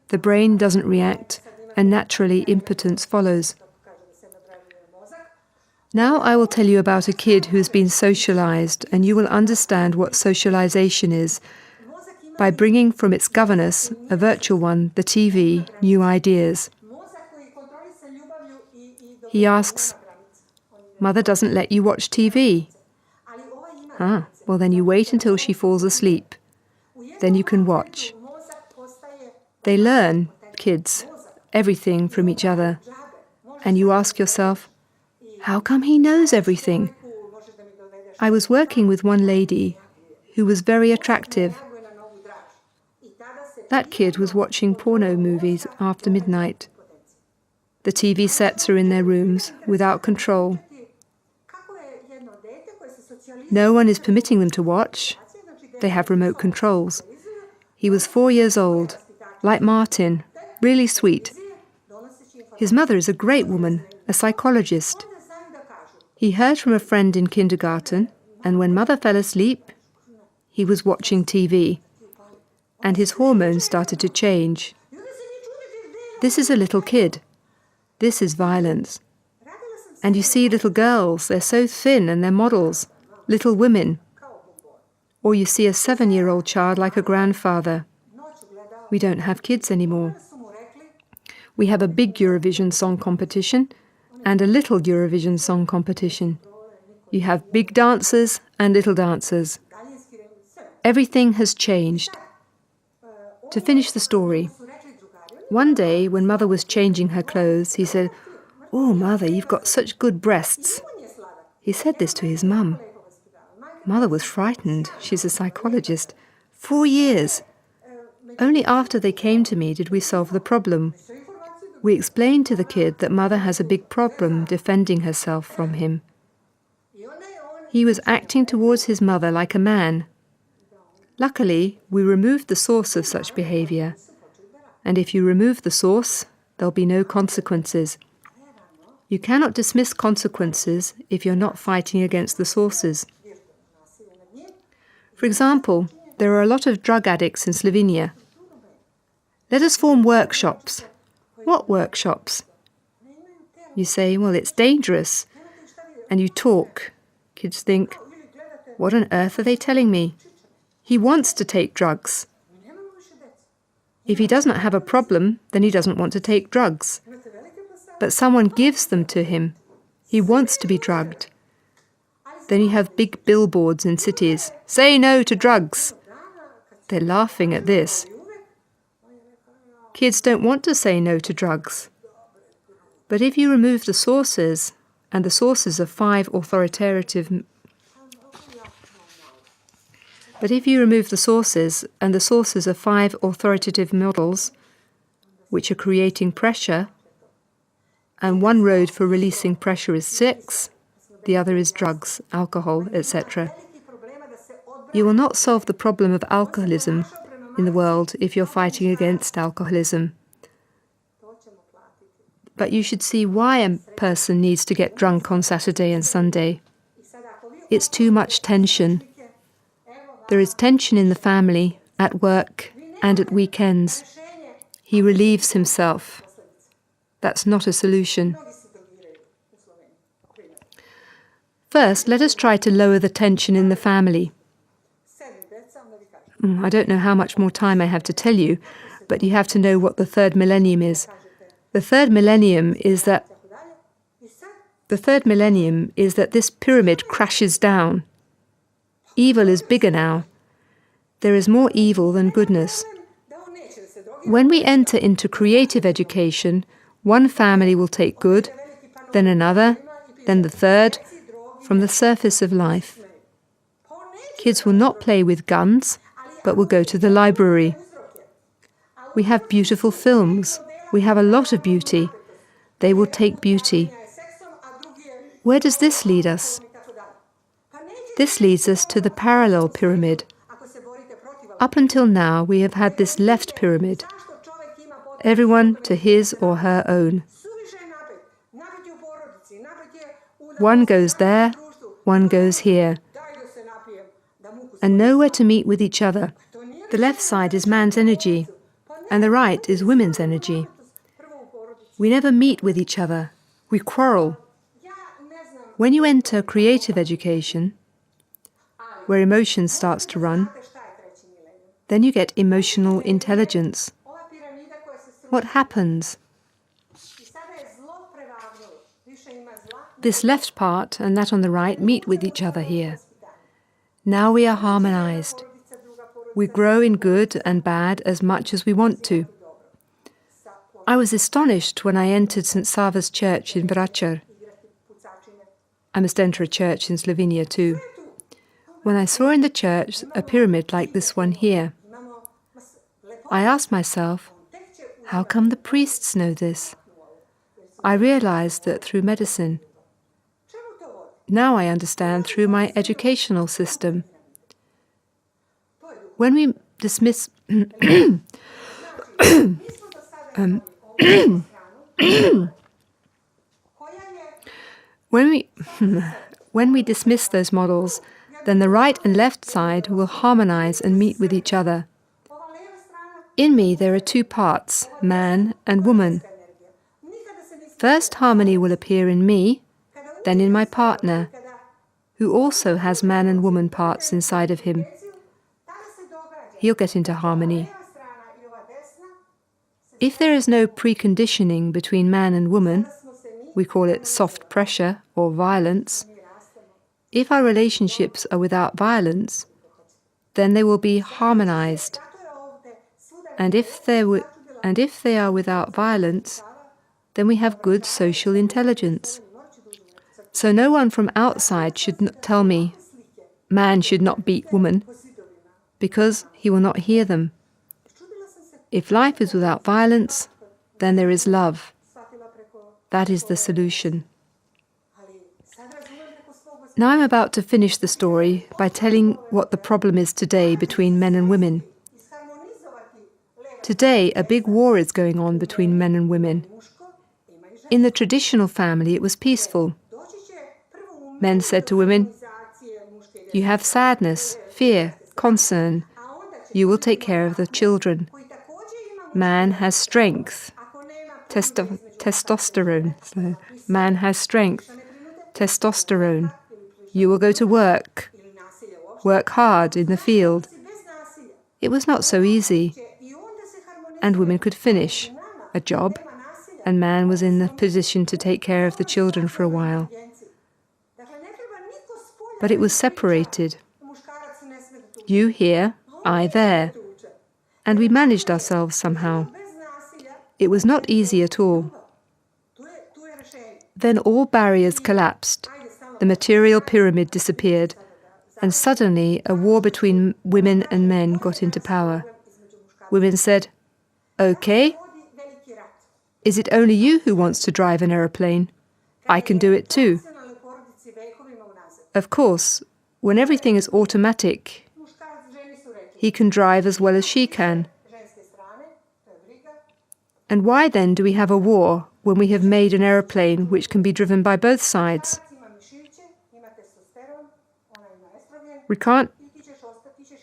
Speaker 1: The brain doesn't react, and naturally impotence follows. Now I will tell you about a kid who has been socialized, and you will understand what socialization is by bringing from its governess, a virtual one, the TV, new ideas. He asks, "Mother doesn't let you watch TV." Well then you wait until she falls asleep. Then you can watch. They learn, kids, everything from each other. And you ask yourself, how come he knows everything? I was working with one lady who was very attractive. That kid was watching porno movies after midnight. The TV sets are in their rooms, without control. No one is permitting them to watch. They have remote controls. He was 4 years old, like Martin, really sweet. His mother is a great woman, a psychologist. He heard from a friend in kindergarten, and when mother fell asleep, he was watching TV. And his hormones started to change. This is a little kid. This is violence. And you see little girls, they're so thin and they're models, little women. Or you see a 7-year-old child like a grandfather. We don't have kids anymore. We have a big Eurovision song competition and a little Eurovision song competition. You have big dancers and little dancers. Everything has changed. To finish the story, one day when mother was changing her clothes, he said, "Oh, mother, you've got such good breasts." He said this to his mum. Mother was frightened. She's a psychologist. 4 years. Only after they came to me did we solve the problem. We explained to the kid that mother has a big problem defending herself from him. He was acting towards his mother like a man. Luckily, we removed the source of such behavior. And if you remove the source, there'll be no consequences. You cannot dismiss consequences if you're not fighting against the sources. For example, there are a lot of drug addicts in Slovenia. Let us form workshops. What workshops? You say, well, it's dangerous. And you talk. Kids think, what on earth are they telling me? He wants to take drugs. If he does not have a problem, then he doesn't want to take drugs. But someone gives them to him. He wants to be drugged. Then you have big billboards in cities. Say no to drugs. They're laughing at this. Kids don't want to say no to drugs. But if you remove the sources, and the sources are 5 authoritative models, which are creating pressure, and one road for releasing pressure is 6, the other is drugs, alcohol, etc. You will not solve the problem of alcoholism in the world if you're fighting against alcoholism. but you should see why a person needs to get drunk on Saturday and Sunday. It's too much tension. There is tension in the family, at work, and at weekends. He relieves himself. That's not a solution. First, let us try to lower the tension in the family. I don't know how much more time I have to tell you, but you have to know what the third millennium is. The third millennium is that this pyramid crashes down. Evil is bigger now. There is more evil than goodness. When we enter into creative education, one family will take good, then another, then the third, from the surface of life. Kids will not play with guns, but will go to the library. We have beautiful films. We have a lot of beauty. They will take beauty. Where does this lead us? This leads us to the parallel pyramid. Up until now, we have had this left pyramid. Everyone to his or her own. One goes there, one goes here, and nowhere to meet with each other. The left side is man's energy, and the right is women's energy. We never meet with each other. We quarrel. When you enter creative education, where emotion starts to run, then you get emotional intelligence. What happens? This left part and that on the right meet with each other here. Now we are harmonized. We grow in good and bad as much as we want to. I was astonished when I entered St. Sava's church in Vračar. I must enter a church in Slovenia too. When I saw in the church a pyramid like this one here, I asked myself, how come the priests know this? I realized that through medicine. Now I understand through my educational system. When we dismiss when we dismiss those models, then the right and left side will harmonize and meet with each other. In me there are two parts, man and woman. First harmony will appear in me, then in my partner, who also has man and woman parts inside of him. He'll get into harmony. If there is no preconditioning between man and woman, we call it soft pressure or violence. If our relationships are without violence, then they will be harmonized. And if they are without violence, then we have good social intelligence. So no one from outside should tell me, man should not beat woman, because he will not hear them. If life is without violence, then there is love. That is the solution. Now I'm about to finish the story by telling what the problem is today between men and women. Today, a big war is going on between men and women. In the traditional family, it was peaceful. Men said to women, "You have sadness, fear, concern. You will take care of the children." Man has strength, testosterone. So, man has strength, testosterone. You will go to work hard in the field. It was not so easy. And women could finish a job, and man was in the position to take care of the children for a while. But it was separated. You here, I there. And we managed ourselves somehow. It was not easy at all. Then all barriers collapsed. The material pyramid disappeared, and suddenly a war between women and men got into power. Women said, "Okay, is it only you who wants to drive an aeroplane? I can do it too." Of course, when everything is automatic, he can drive as well as she can. And why then do we have a war when we have made an aeroplane which can be driven by both sides?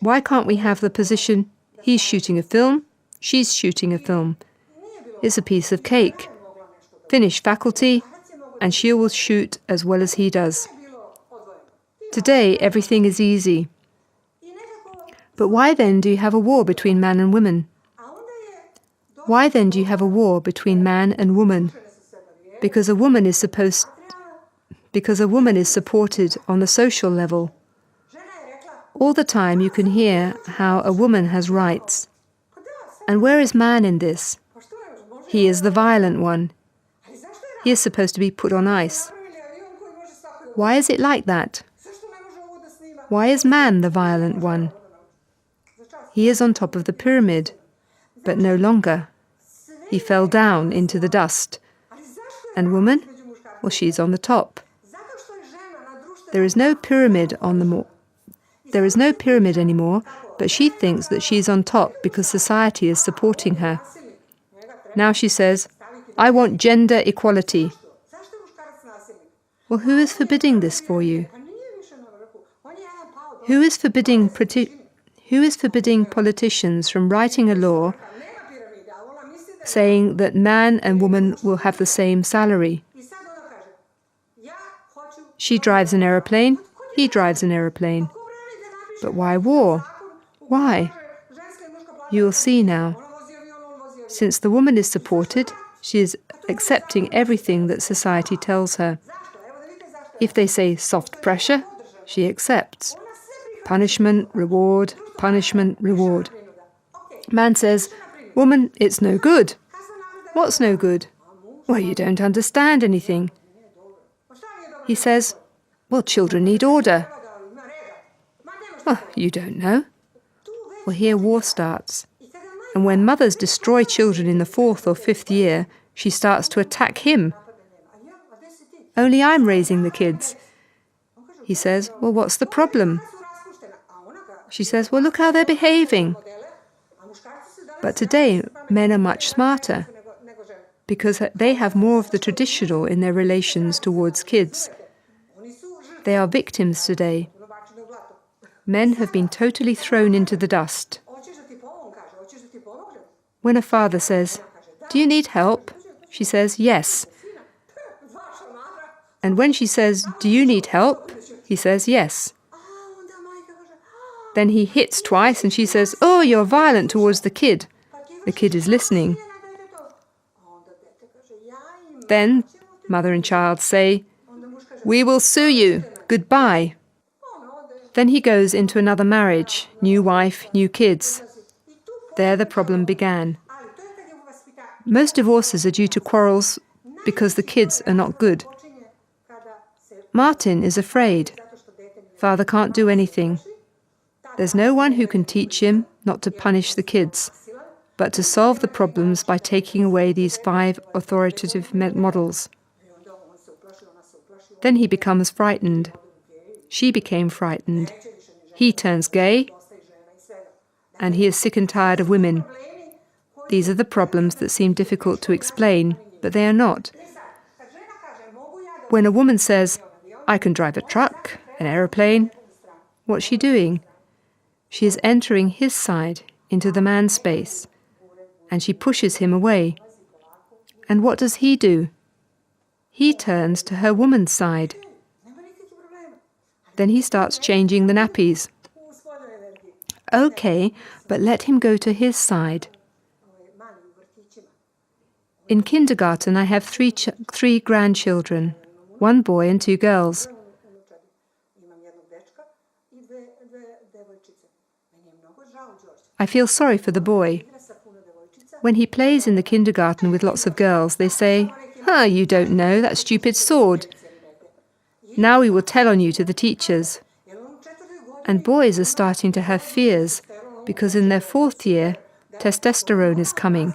Speaker 1: Why can't we have the position, he's shooting a film, she's shooting a film? It's a piece of cake. Finish faculty, and she will shoot as well as he does. Today, everything is easy. But why then do you have a war between man and women? Why then do you have a war between man and woman? Because a woman is supported on the social level. All the time you can hear how a woman has rights. And where is man in this? He is the violent one. He is supposed to be put on ice. Why is it like that? Why is man the violent one? He is on top of the pyramid, but no longer. He fell down into the dust. And woman? Well, she's on the top. There is no pyramid anymore, but she thinks that she's on top because society is supporting her. Now she says, I want gender equality. Well, who is forbidding this for you? Who is forbidding politicians from writing a law saying that man and woman will have the same salary? She drives an aeroplane, he drives an aeroplane. But why war? Why? You'll see now. Since the woman is supported, she is accepting everything that society tells her. If they say soft pressure, she accepts. Punishment, reward, punishment, reward. Man says, woman, it's no good. What's no good? Well, you don't understand anything. He says, well, children need order. Well, you don't know. Well, here war starts. And when mothers destroy children in the 4th or 5th year, she starts to attack him. Only I'm raising the kids. He says, well, what's the problem? She says, well, look how they're behaving. But today, men are much smarter because they have more of the traditional in their relations towards kids. They are victims today. Men have been totally thrown into the dust. When a father says, do you need help? She says, yes. And when she says, do you need help? He says, yes. Then he hits twice and she says, oh, you're violent towards the kid. The kid is listening. Then mother and child say, we will sue you. Goodbye. Then he goes into another marriage, new wife, new kids. There the problem began. Most divorces are due to quarrels because the kids are not good. Martin is afraid. Father can't do anything. There's no one who can teach him not to punish the kids, but to solve the problems by taking away these 5 authoritative models. Then he becomes frightened. She became frightened. He turns gay, and he is sick and tired of women. These are the problems that seem difficult to explain, but they are not. When a woman says, I can drive a truck, an aeroplane, what's she doing? She is entering his side into the man's space, and she pushes him away. And what does he do? He turns to her woman's side. Then he starts changing the nappies. Okay, but let him go to his side. In kindergarten, I have three grandchildren, 1 boy and 2 girls. I feel sorry for the boy. When he plays in the kindergarten with lots of girls, they say, you don't know, that stupid sword. Now we will tell on you to the teachers. And boys are starting to have fears because in their 4th year, testosterone is coming.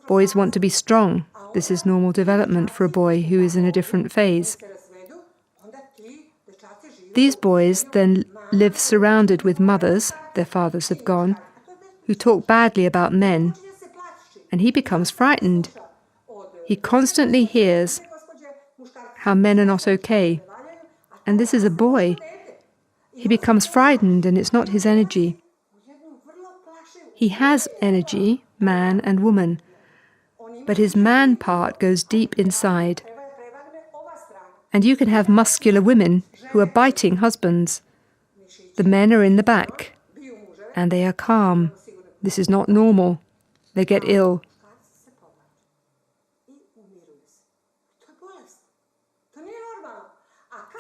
Speaker 1: Boys want to be strong. This is normal development for a boy who is in a different phase. These boys then live surrounded with mothers, their fathers have gone, who talk badly about men, and he becomes frightened. He constantly hears how men are not okay. And this is a boy. He becomes frightened and it's not his energy. He has energy, man and woman, but his man part goes deep inside. And you can have muscular women who are biting husbands. The men are in the back, and they are calm. This is not normal. They get ill.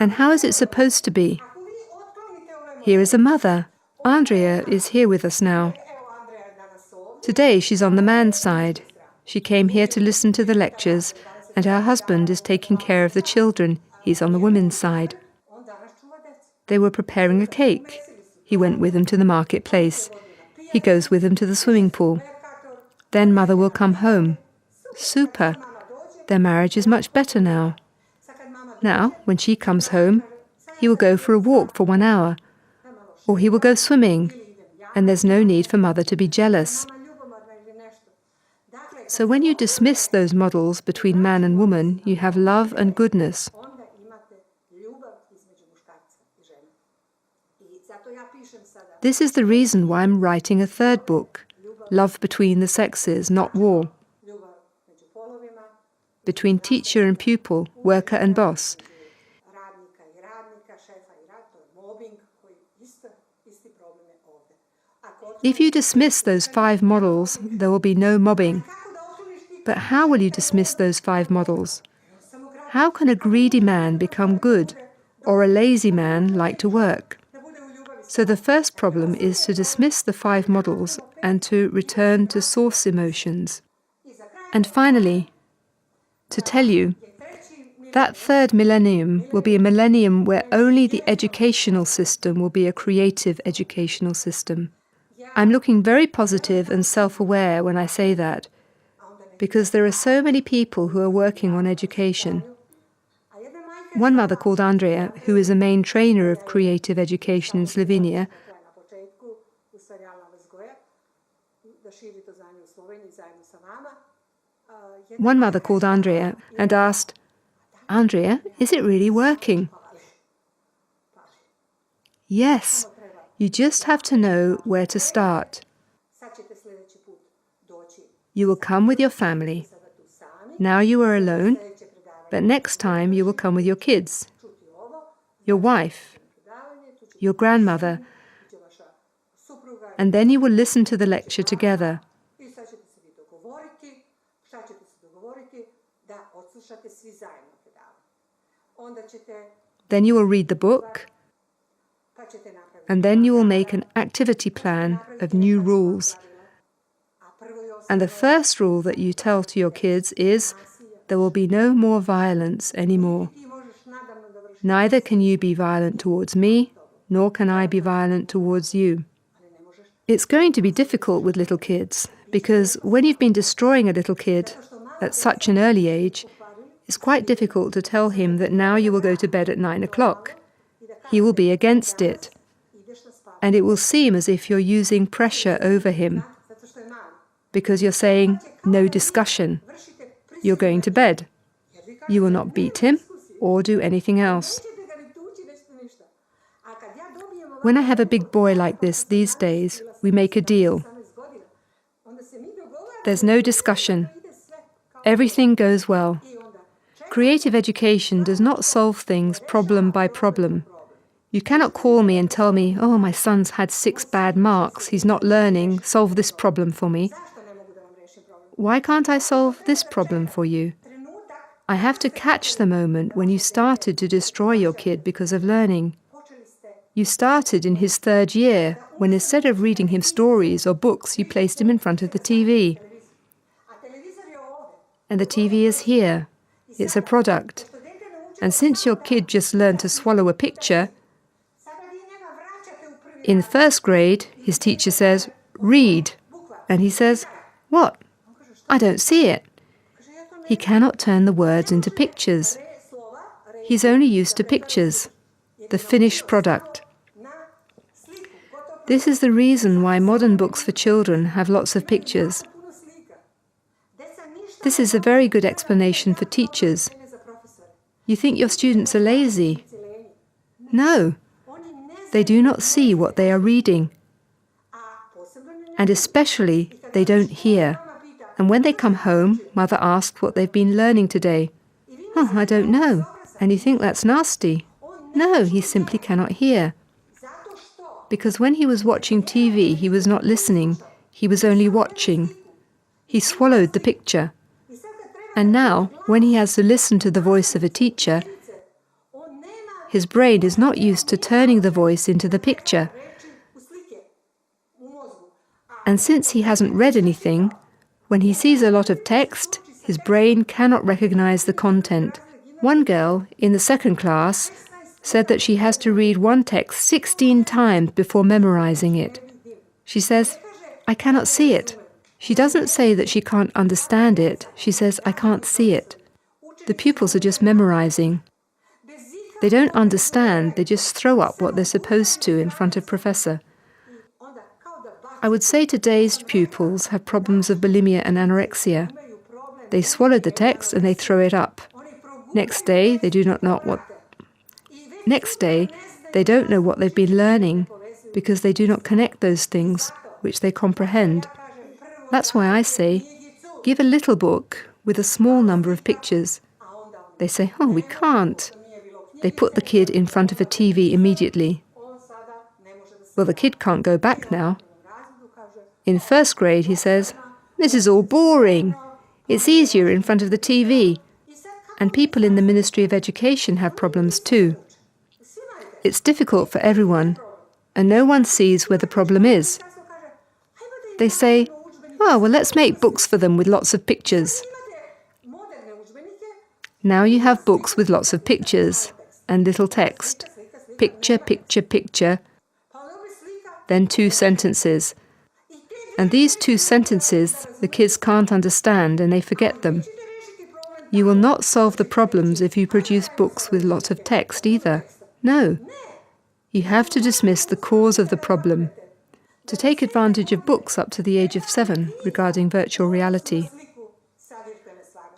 Speaker 1: And how is it supposed to be? Here is a mother. Andrea is here with us now. Today she's on the man's side. She came here to listen to the lectures, and her husband is taking care of the children. He's on the women's side. They were preparing a cake. He went with them to the marketplace. He goes with them to the swimming pool. Then mother will come home. Super. Their marriage is much better now. Now, when she comes home, he will go for a walk for 1 hour. Or he will go swimming, and there's no need for mother to be jealous. So when you dismiss those models between man and woman, you have love and goodness. This is the reason why I'm writing a third book, Love Between the Sexes, Not War. Between teacher and pupil, worker and boss. If you dismiss those 5 models, there will be no mobbing. But how will you dismiss those 5 models? How can a greedy man become good, or a lazy man like to work? So the first problem is to dismiss the 5 models and to return to source emotions. And finally, to tell you, that third millennium will be a millennium where only the educational system will be a creative educational system. I'm looking very positive and self-aware when I say that, because there are so many people who are working on education. One mother called Andrea, who is a main trainer of creative education in Slovenia, and asked, "Andrea, is it really working?" Yes, you just have to know where to start. You will come with your family. Now you are alone, but next time you will come with your kids, your wife, your grandmother, and then you will listen to the lecture together. Then you will read the book, and then you will make an activity plan of new rules. And the first rule that you tell to your kids is, there will be no more violence anymore. Neither can you be violent towards me, nor can I be violent towards you. It's going to be difficult with little kids, because when you've been destroying a little kid at such an early age, it's quite difficult to tell him that now you will go to bed at 9 o'clock. He will be against it. And it will seem as if you're using pressure over him, because you're saying, no discussion. You're going to bed. You will not beat him or do anything else. When I have a big boy like this these days, we make a deal. There's no discussion. Everything goes well. Creative education does not solve things problem by problem. You cannot call me and tell me, "Oh, my son's had 6 bad marks, he's not learning, solve this problem for me." Why can't I solve this problem for you? I have to catch the moment when you started to destroy your kid because of learning. You started in his 3rd year, when instead of reading him stories or books, you placed him in front of the TV. And the TV is here. It's a product. And since your kid just learned to swallow a picture, in 1st grade, his teacher says, "Read." And he says, "What? I don't see it." He cannot turn the words into pictures. He's only used to pictures, the finished product. This is the reason why modern books for children have lots of pictures. This is a very good explanation for teachers. You think your students are lazy? No, they do not see what they are reading. And especially, they don't hear. And when they come home, mother asks what they've been learning today. Oh, I don't know. And you think that's nasty? No, he simply cannot hear. Because when he was watching TV, he was not listening. He was only watching. He swallowed the picture. And now, when he has to listen to the voice of a teacher, his brain is not used to turning the voice into the picture. And since he hasn't read anything, when he sees a lot of text, his brain cannot recognize the content. One girl in the second class said that she has to read one text 16 times before memorizing it. She says, I cannot see it. She doesn't say that she can't understand it. She says, I can't see it. The pupils are just memorizing. They don't understand, they just throw up what they're supposed to in front of professor. I would say today's pupils have problems of bulimia and anorexia. They swallow the text and they throw it up. Next day, they don't know what they've been learning because they do not connect those things which they comprehend. That's why I say, give a little book with a small number of pictures. They say, oh, we can't. They put the kid in front of a TV immediately. Well, the kid can't go back now. In first grade, he says, this is all boring. It's easier in front of the TV. And people in the Ministry of Education have problems too. It's difficult for everyone, and no one sees where the problem is. They say, oh, well, let's make books for them with lots of pictures. Now you have books with lots of pictures and little text. Picture, picture, picture. Then 2 sentences. And these 2 sentences, the kids can't understand and they forget them. You will not solve the problems if you produce books with lots of text either. No. You have to dismiss the cause of the problem. To take advantage of books up to the age of 7 regarding virtual reality.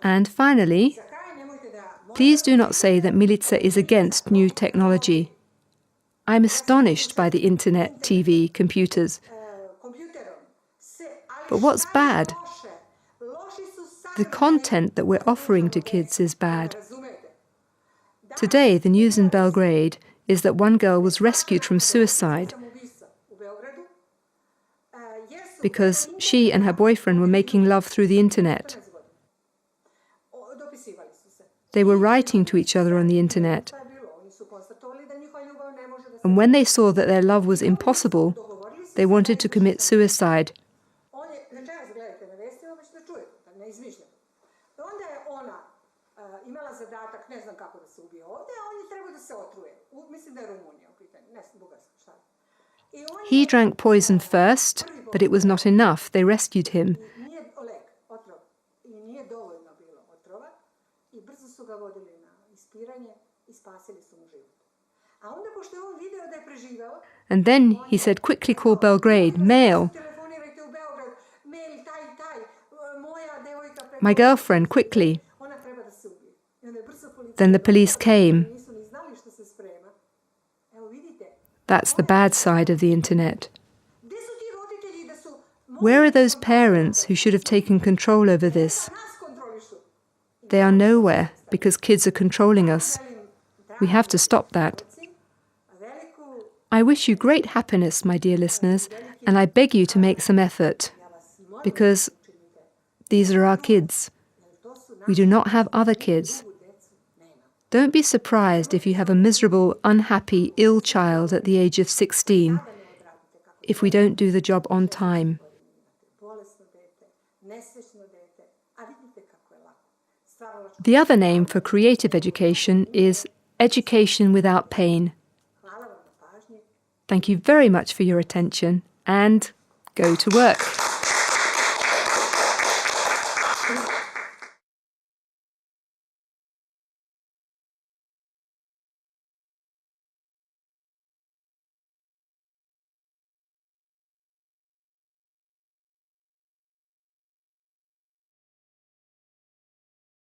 Speaker 1: And finally, please do not say that Milica is against new technology. I'm astonished by the internet, TV, computers. But what's bad? The content that we're offering to kids is bad. Today, the news in Belgrade is that one girl was rescued from suicide because she and her boyfriend were making love through the internet. They were writing to each other on the internet. And when they saw that their love was impossible, they wanted to commit suicide. He drank poison first, but it was not enough. They rescued him. And then he said, quickly call Belgrade, mail. My girlfriend, quickly. Then the police came. That's the bad side of the internet. Where are those parents who should have taken control over this? They are nowhere because kids are controlling us. We have to stop that. I wish you great happiness, my dear listeners, and I beg you to make some effort, because these are our kids. We do not have other kids. Don't be surprised if you have a miserable, unhappy, ill child at the age of 16 if we don't do the job on time. The other name for creative education is education without pain. Thank you very much for your attention, and go to work.